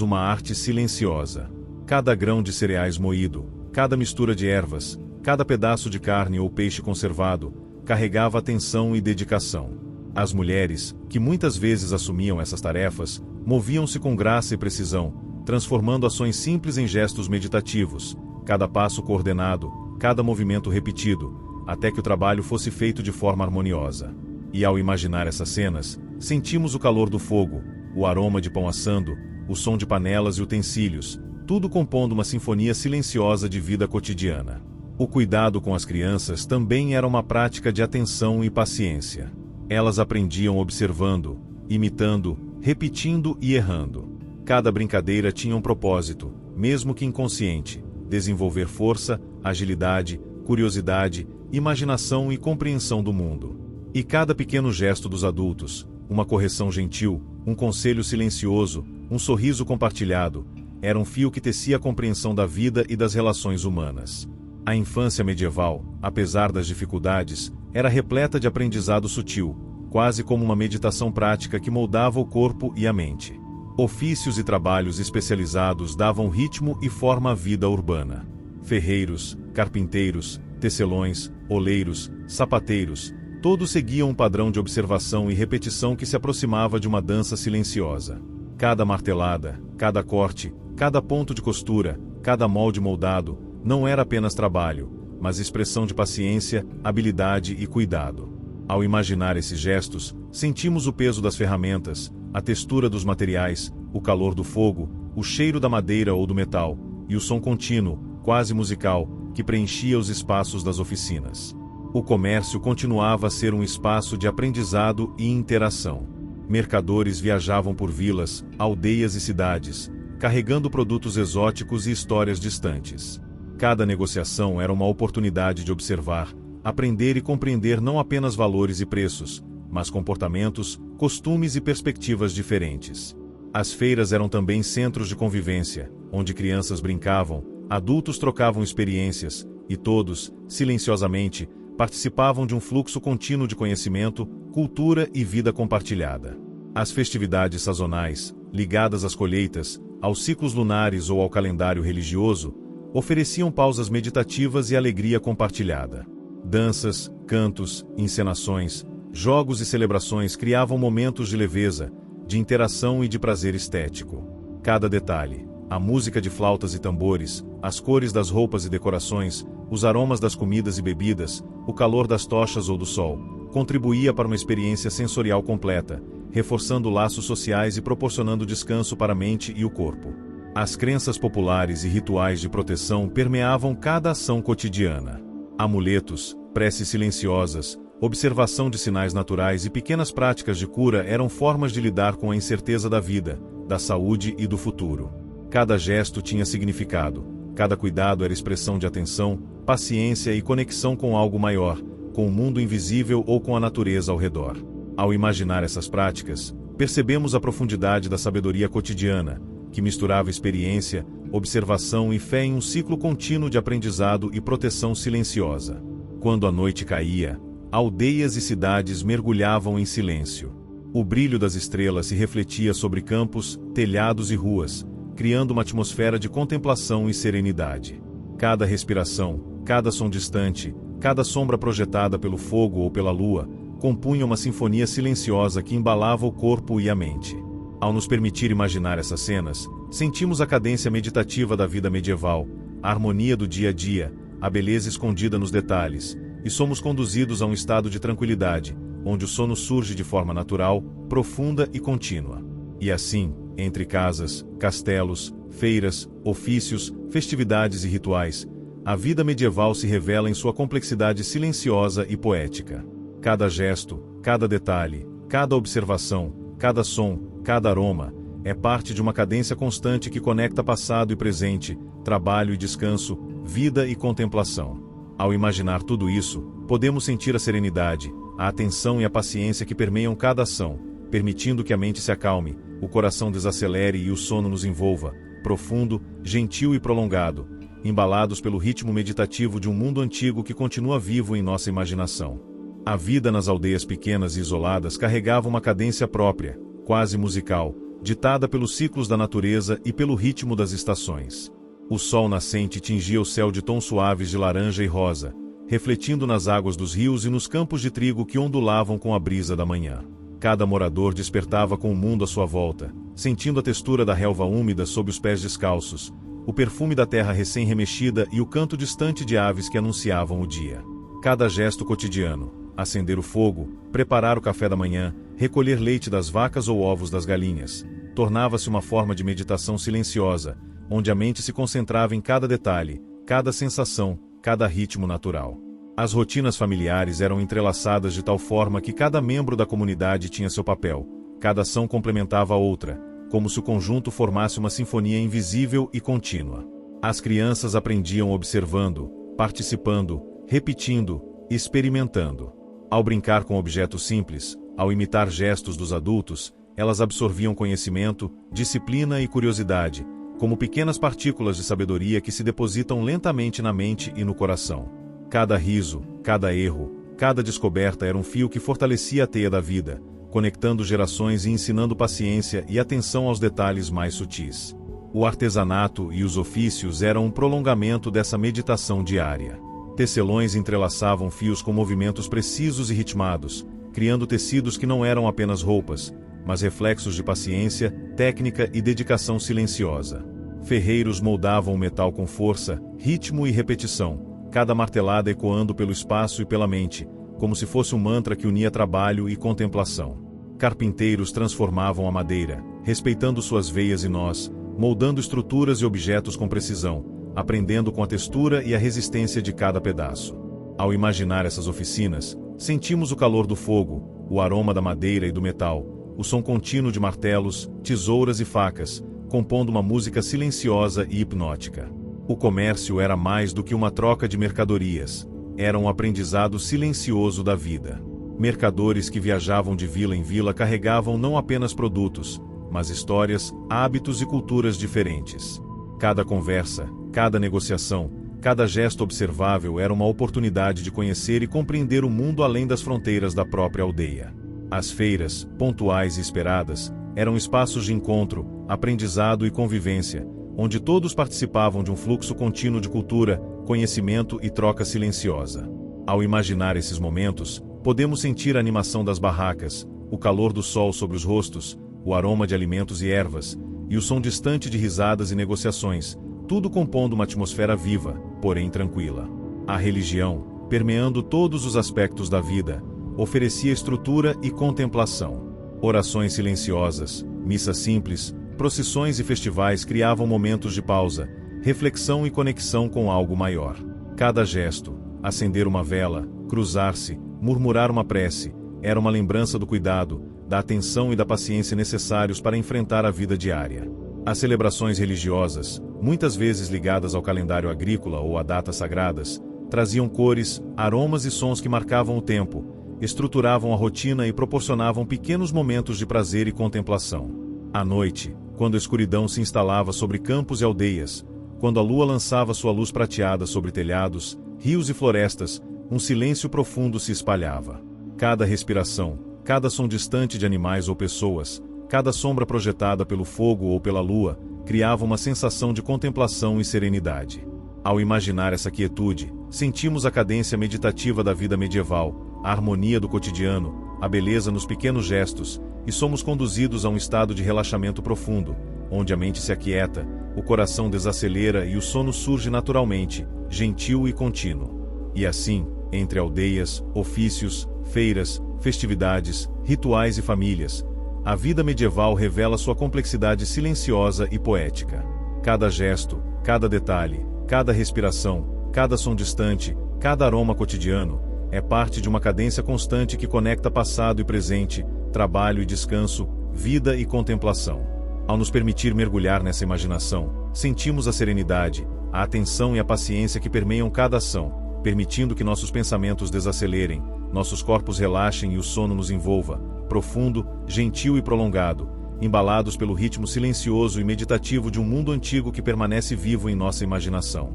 uma arte silenciosa. Cada grão de cereais moído, cada mistura de ervas, cada pedaço de carne ou peixe conservado, carregava atenção e dedicação. As mulheres, que muitas vezes assumiam essas tarefas, moviam-se com graça e precisão, transformando ações simples em gestos meditativos, cada passo coordenado, cada movimento repetido, até que o trabalho fosse feito de forma harmoniosa. E ao imaginar essas cenas, sentimos o calor do fogo, o aroma de pão assando, o som de panelas e utensílios, tudo compondo uma sinfonia silenciosa de vida cotidiana. O cuidado com as crianças também era uma prática de atenção e paciência. Elas aprendiam observando, imitando, repetindo e errando. Cada brincadeira tinha um propósito, mesmo que inconsciente: desenvolver força, agilidade, curiosidade, imaginação e compreensão do mundo. E cada pequeno gesto dos adultos, uma correção gentil, um conselho silencioso, um sorriso compartilhado, era um fio que tecia a compreensão da vida e das relações humanas. A infância medieval, apesar das dificuldades, era repleta de aprendizado sutil, quase como uma meditação prática que moldava o corpo e a mente. Ofícios e trabalhos especializados davam ritmo e forma à vida urbana. Ferreiros, carpinteiros, tecelões, oleiros, sapateiros, todos seguiam um padrão de observação e repetição que se aproximava de uma dança silenciosa. Cada martelada, cada corte, cada ponto de costura, cada molde moldado, não era apenas trabalho, mas expressão de paciência, habilidade e cuidado. Ao imaginar esses gestos, sentimos o peso das ferramentas, a textura dos materiais, o calor do fogo, o cheiro da madeira ou do metal, e o som contínuo, quase musical, que preenchia os espaços das oficinas. O comércio continuava a ser um espaço de aprendizado e interação. Mercadores viajavam por vilas, aldeias e cidades, carregando produtos exóticos e histórias distantes. Cada negociação era uma oportunidade de observar, aprender e compreender não apenas valores e preços, mas comportamentos, costumes e perspectivas diferentes. As feiras eram também centros de convivência, onde crianças brincavam, adultos trocavam experiências, e todos, silenciosamente, participavam de um fluxo contínuo de conhecimento, cultura e vida compartilhada. As festividades sazonais, ligadas às colheitas, aos ciclos lunares ou ao calendário religioso, ofereciam pausas meditativas e alegria compartilhada. Danças, cantos, encenações, jogos e celebrações criavam momentos de leveza, de interação e de prazer estético. Cada detalhe, a música de flautas e tambores, as cores das roupas e decorações, os aromas das comidas e bebidas, o calor das tochas ou do sol, contribuía para uma experiência sensorial completa, reforçando laços sociais e proporcionando descanso para a mente e o corpo. As crenças populares e rituais de proteção permeavam cada ação cotidiana. Amuletos, preces silenciosas, observação de sinais naturais e pequenas práticas de cura eram formas de lidar com a incerteza da vida, da saúde e do futuro. Cada gesto tinha significado, cada cuidado era expressão de atenção, paciência e conexão com algo maior, com o mundo invisível ou com a natureza ao redor. Ao imaginar essas práticas, percebemos a profundidade da sabedoria cotidiana, que misturava experiência, observação e fé em um ciclo contínuo de aprendizado e proteção silenciosa. Quando a noite caía, aldeias e cidades mergulhavam em silêncio. O brilho das estrelas se refletia sobre campos, telhados e ruas, criando uma atmosfera de contemplação e serenidade. Cada respiração, cada som distante, cada sombra projetada pelo fogo ou pela lua, compunha uma sinfonia silenciosa que embalava o corpo e a mente. Ao nos permitir imaginar essas cenas, sentimos a cadência meditativa da vida medieval, a harmonia do dia a dia, a beleza escondida nos detalhes, e somos conduzidos a um estado de tranquilidade, onde o sono surge de forma natural, profunda e contínua. E assim, entre casas, castelos, feiras, ofícios, festividades e rituais, a vida medieval se revela em sua complexidade silenciosa e poética. Cada gesto, cada detalhe, cada observação, cada som, cada aroma, é parte de uma cadência constante que conecta passado e presente, trabalho e descanso, vida e contemplação. Ao imaginar tudo isso, podemos sentir a serenidade, a atenção e a paciência que permeiam cada ação, permitindo que a mente se acalme, o coração desacelere e o sono nos envolva, profundo, gentil e prolongado, embalados pelo ritmo meditativo de um mundo antigo que continua vivo em nossa imaginação. A vida nas aldeias pequenas e isoladas carregava uma cadência própria, quase musical, ditada pelos ciclos da natureza e pelo ritmo das estações. O sol nascente tingia o céu de tons suaves de laranja e rosa, refletindo nas águas dos rios e nos campos de trigo que ondulavam com a brisa da manhã. Cada morador despertava com o mundo à sua volta, sentindo a textura da relva úmida sob os pés descalços, o perfume da terra recém-remexida e o canto distante de aves que anunciavam o dia. Cada gesto cotidiano, acender o fogo, preparar o café da manhã, recolher leite das vacas ou ovos das galinhas, tornava-se uma forma de meditação silenciosa, onde a mente se concentrava em cada detalhe, cada sensação, cada ritmo natural. As rotinas familiares eram entrelaçadas de tal forma que cada membro da comunidade tinha seu papel, cada ação complementava a outra, como se o conjunto formasse uma sinfonia invisível e contínua. As crianças aprendiam observando, participando, repetindo, experimentando. Ao brincar com objetos simples, ao imitar gestos dos adultos, elas absorviam conhecimento, disciplina e curiosidade, como pequenas partículas de sabedoria que se depositam lentamente na mente e no coração. Cada riso, cada erro, cada descoberta era um fio que fortalecia a teia da vida, conectando gerações e ensinando paciência e atenção aos detalhes mais sutis. O artesanato e os ofícios eram um prolongamento dessa meditação diária. Tecelões entrelaçavam fios com movimentos precisos e ritmados, criando tecidos que não eram apenas roupas, mas reflexos de paciência, técnica e dedicação silenciosa. Ferreiros moldavam o metal com força, ritmo e repetição, cada martelada ecoando pelo espaço e pela mente, como se fosse um mantra que unia trabalho e contemplação. Carpinteiros transformavam a madeira, respeitando suas veias e nós, moldando estruturas e objetos com precisão, aprendendo com a textura e a resistência de cada pedaço. Ao imaginar essas oficinas, sentimos o calor do fogo, o aroma da madeira e do metal, o som contínuo de martelos, tesouras e facas, compondo uma música silenciosa e hipnótica. O comércio era mais do que uma troca de mercadorias, era um aprendizado silencioso da vida. Mercadores que viajavam de vila em vila carregavam não apenas produtos, mas histórias, hábitos e culturas diferentes. Cada conversa, cada negociação, cada gesto observável era uma oportunidade de conhecer e compreender o mundo além das fronteiras da própria aldeia. As feiras, pontuais e esperadas, eram espaços de encontro, aprendizado e convivência, onde todos participavam de um fluxo contínuo de cultura, conhecimento e troca silenciosa. Ao imaginar esses momentos, podemos sentir a animação das barracas, o calor do sol sobre os rostos, o aroma de alimentos e ervas, e o som distante de risadas e negociações, tudo compondo uma atmosfera viva, porém tranquila. A religião, permeando todos os aspectos da vida, oferecia estrutura e contemplação. Orações silenciosas, missas simples, procissões e festivais criavam momentos de pausa, reflexão e conexão com algo maior. Cada gesto, acender uma vela, cruzar-se, murmurar uma prece, era uma lembrança do cuidado, da atenção e da paciência necessários para enfrentar a vida diária. As celebrações religiosas, muitas vezes ligadas ao calendário agrícola ou a datas sagradas, traziam cores, aromas e sons que marcavam o tempo, estruturavam a rotina e proporcionavam pequenos momentos de prazer e contemplação. À noite, quando a escuridão se instalava sobre campos e aldeias, quando a lua lançava sua luz prateada sobre telhados, rios e florestas, um silêncio profundo se espalhava. Cada respiração, cada som distante de animais ou pessoas, cada sombra projetada pelo fogo ou pela lua, criava uma sensação de contemplação e serenidade. Ao imaginar essa quietude, sentimos a cadência meditativa da vida medieval, a harmonia do cotidiano, a beleza nos pequenos gestos, e somos conduzidos a um estado de relaxamento profundo, onde a mente se aquieta, o coração desacelera e o sono surge naturalmente, gentil e contínuo. E assim, entre aldeias, ofícios, feiras, festividades, rituais e famílias, a vida medieval revela sua complexidade silenciosa e poética. Cada gesto, cada detalhe, cada respiração, cada som distante, cada aroma cotidiano, é parte de uma cadência constante que conecta passado e presente, trabalho e descanso, vida e contemplação. Ao nos permitir mergulhar nessa imaginação, sentimos a serenidade, a atenção e a paciência que permeiam cada ação, permitindo que nossos pensamentos desacelerem, nossos corpos relaxem e o sono nos envolva, profundo, gentil e prolongado, embalados pelo ritmo silencioso e meditativo de um mundo antigo que permanece vivo em nossa imaginação.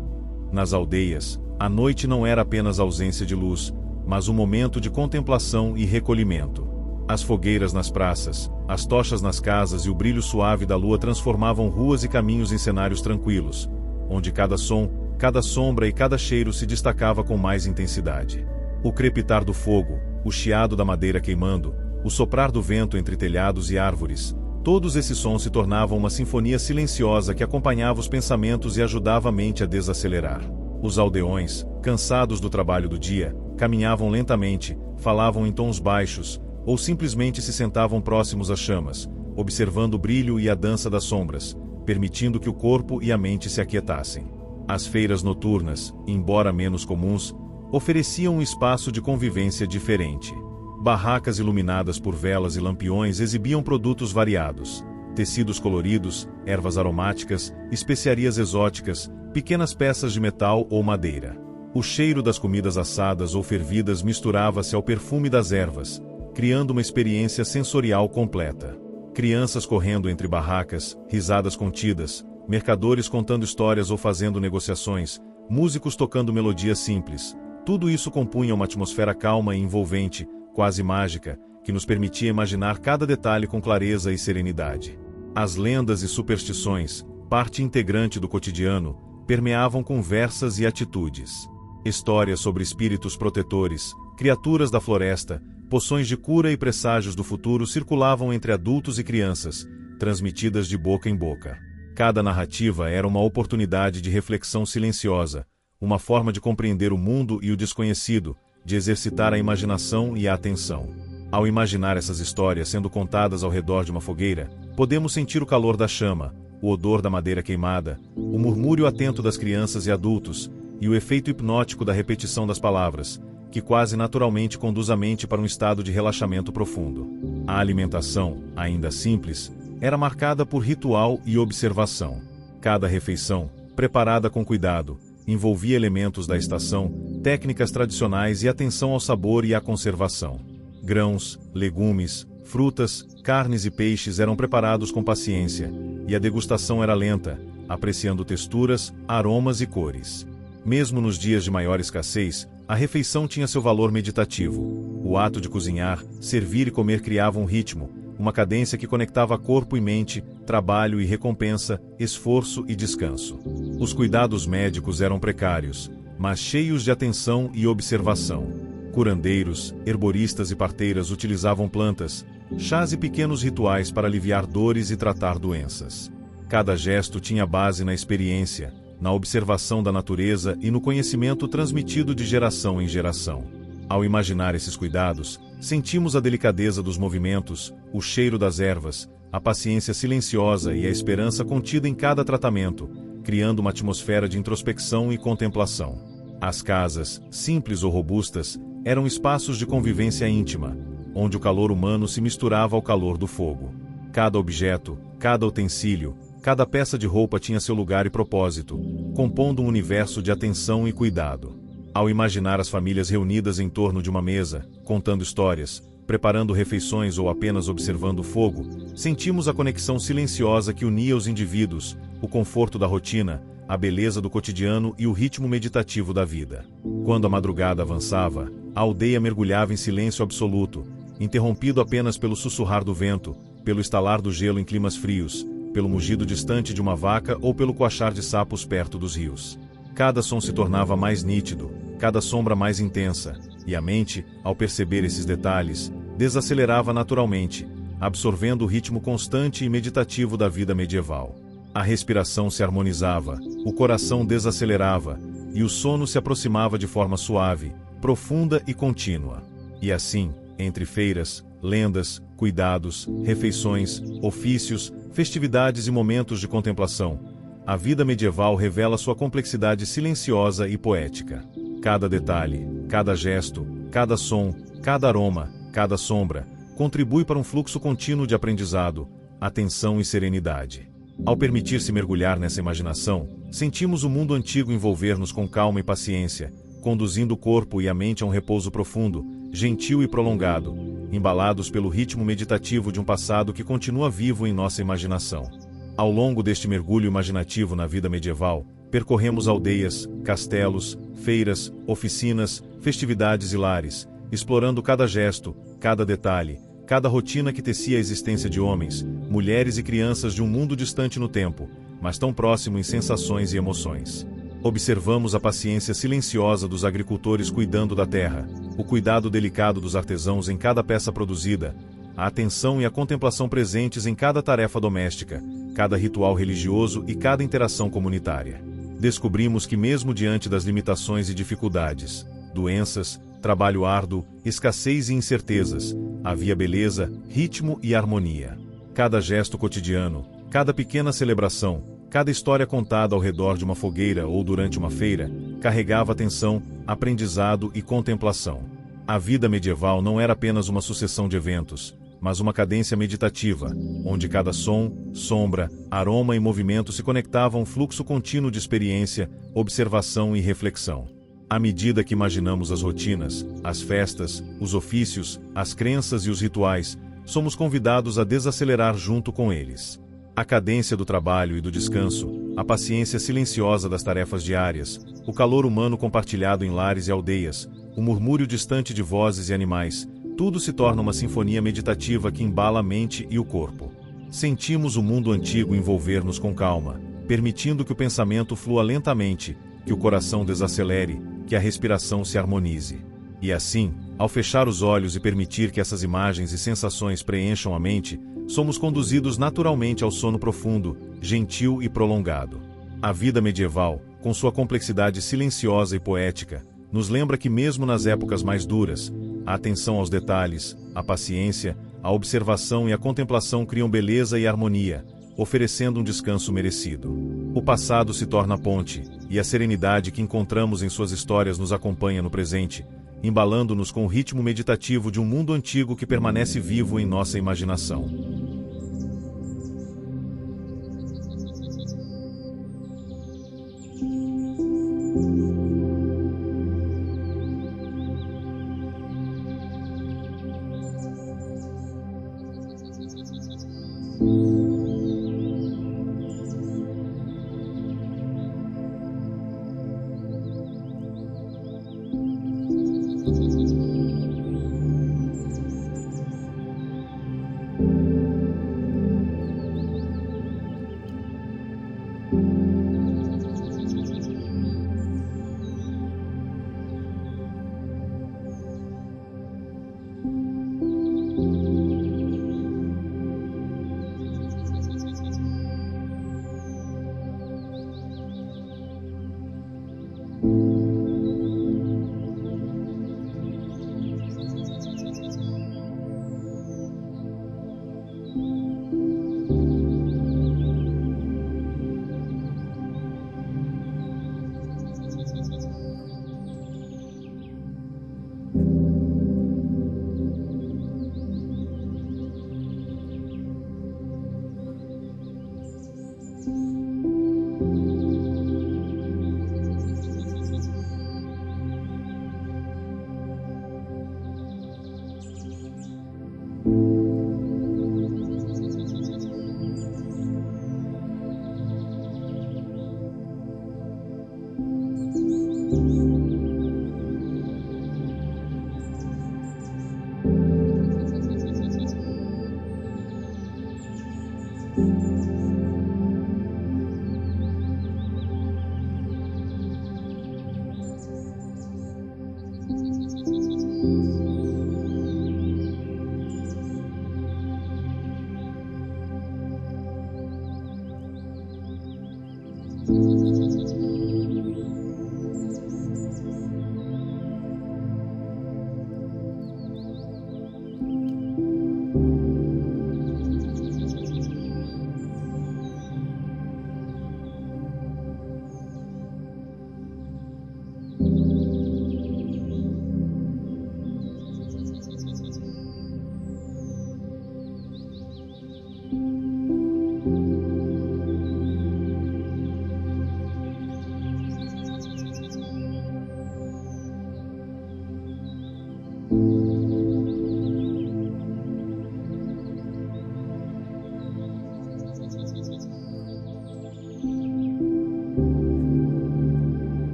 Nas aldeias, a noite não era apenas ausência de luz, mas um momento de contemplação e recolhimento. As fogueiras nas praças, as tochas nas casas e o brilho suave da lua transformavam ruas e caminhos em cenários tranquilos, onde cada som, cada sombra e cada cheiro se destacava com mais intensidade. O crepitar do fogo, o chiado da madeira queimando, o soprar do vento entre telhados e árvores, todos esses sons se tornavam uma sinfonia silenciosa que acompanhava os pensamentos e ajudava a mente a desacelerar. Os aldeões, cansados do trabalho do dia, caminhavam lentamente, falavam em tons baixos, ou simplesmente se sentavam próximos às chamas, observando o brilho e a dança das sombras, permitindo que o corpo e a mente se aquietassem. As feiras noturnas, embora menos comuns, ofereciam um espaço de convivência diferente. Barracas iluminadas por velas e lampiões exibiam produtos variados, tecidos coloridos, ervas aromáticas, especiarias exóticas, pequenas peças de metal ou madeira. O cheiro das comidas assadas ou fervidas misturava-se ao perfume das ervas, criando uma experiência sensorial completa. Crianças correndo entre barracas, risadas contidas, mercadores contando histórias ou fazendo negociações, músicos tocando melodias simples. Tudo isso compunha uma atmosfera calma e envolvente, quase mágica, que nos permitia imaginar cada detalhe com clareza e serenidade. As lendas e superstições, parte integrante do cotidiano, permeavam conversas e atitudes. Histórias sobre espíritos protetores, criaturas da floresta, poções de cura e presságios do futuro circulavam entre adultos e crianças, transmitidas de boca em boca. Cada narrativa era uma oportunidade de reflexão silenciosa, uma forma de compreender o mundo e o desconhecido, de exercitar a imaginação e a atenção. Ao imaginar essas histórias sendo contadas ao redor de uma fogueira, podemos sentir o calor da chama, o odor da madeira queimada, o murmúrio atento das crianças e adultos, e o efeito hipnótico da repetição das palavras, que quase naturalmente conduz a mente para um estado de relaxamento profundo. A alimentação, ainda simples, era marcada por ritual e observação. Cada refeição, preparada com cuidado, envolvia elementos da estação, técnicas tradicionais e atenção ao sabor e à conservação. Grãos, legumes, frutas, carnes e peixes eram preparados com paciência, e a degustação era lenta, apreciando texturas, aromas e cores. Mesmo nos dias de maior escassez, a refeição tinha seu valor meditativo. O ato de cozinhar, servir e comer criava um ritmo, uma cadência que conectava corpo e mente, trabalho e recompensa, esforço e descanso. Os cuidados médicos eram precários, mas cheios de atenção e observação. Curandeiros, herboristas e parteiras utilizavam plantas, chás e pequenos rituais para aliviar dores e tratar doenças. Cada gesto tinha base na experiência, na observação da natureza e no conhecimento transmitido de geração em geração. Ao imaginar esses cuidados, sentimos a delicadeza dos movimentos, o cheiro das ervas, a paciência silenciosa e a esperança contida em cada tratamento, criando uma atmosfera de introspecção e contemplação. As casas, simples ou robustas, eram espaços de convivência íntima, onde o calor humano se misturava ao calor do fogo. Cada objeto, cada utensílio, cada peça de roupa tinha seu lugar e propósito, compondo um universo de atenção e cuidado. Ao imaginar as famílias reunidas em torno de uma mesa, contando histórias, preparando refeições ou apenas observando o fogo, sentimos a conexão silenciosa que unia os indivíduos, o conforto da rotina, a beleza do cotidiano e o ritmo meditativo da vida. Quando a madrugada avançava, a aldeia mergulhava em silêncio absoluto, interrompido apenas pelo sussurrar do vento, pelo estalar do gelo em climas frios, pelo mugido distante de uma vaca ou pelo coachar de sapos perto dos rios. Cada som se tornava mais nítido, cada sombra mais intensa, e a mente, ao perceber esses detalhes, desacelerava naturalmente, absorvendo o ritmo constante e meditativo da vida medieval. A respiração se harmonizava, o coração desacelerava, e o sono se aproximava de forma suave, profunda e contínua. E assim, entre feiras, lendas, cuidados, refeições, ofícios, festividades e momentos de contemplação, a vida medieval revela sua complexidade silenciosa e poética. Cada detalhe, cada gesto, cada som, cada aroma, cada sombra, contribui para um fluxo contínuo de aprendizado, atenção e serenidade. Ao permitir-se mergulhar nessa imaginação, sentimos o mundo antigo envolver-nos com calma e paciência, conduzindo o corpo e a mente a um repouso profundo, gentil e prolongado, embalados pelo ritmo meditativo de um passado que continua vivo em nossa imaginação. Ao longo deste mergulho imaginativo na vida medieval, percorremos aldeias, castelos, feiras, oficinas, festividades e lares, explorando cada gesto, cada detalhe, cada rotina que tecia a existência de homens, mulheres e crianças de um mundo distante no tempo, mas tão próximo em sensações e emoções. Observamos a paciência silenciosa dos agricultores cuidando da terra, o cuidado delicado dos artesãos em cada peça produzida, a atenção e a contemplação presentes em cada tarefa doméstica, cada ritual religioso e cada interação comunitária. Descobrimos que mesmo diante das limitações e dificuldades, doenças, trabalho árduo, escassez e incertezas, havia beleza, ritmo e harmonia. Cada gesto cotidiano, cada pequena celebração, cada história contada ao redor de uma fogueira ou durante uma feira, carregava atenção, aprendizado e contemplação. A vida medieval não era apenas uma sucessão de eventos, mas uma cadência meditativa, onde cada som, sombra, aroma e movimento se conectavam a um fluxo contínuo de experiência, observação e reflexão. À medida que imaginamos as rotinas, as festas, os ofícios, as crenças e os rituais, somos convidados a desacelerar junto com eles. A cadência do trabalho e do descanso, a paciência silenciosa das tarefas diárias, o calor humano compartilhado em lares e aldeias, o murmúrio distante de vozes e animais, tudo se torna uma sinfonia meditativa que embala a mente e o corpo. Sentimos o mundo antigo envolver-nos com calma, permitindo que o pensamento flua lentamente, que o coração desacelere, que a respiração se harmonize. E assim, ao fechar os olhos e permitir que essas imagens e sensações preencham a mente, somos conduzidos naturalmente ao sono profundo, gentil e prolongado. A vida medieval, com sua complexidade silenciosa e poética, nos lembra que mesmo nas épocas mais duras, a atenção aos detalhes, a paciência, a observação e a contemplação criam beleza e harmonia, oferecendo um descanso merecido. O passado se torna ponte, e a serenidade que encontramos em suas histórias nos acompanha no presente, embalando-nos com o ritmo meditativo de um mundo antigo que permanece vivo em nossa imaginação.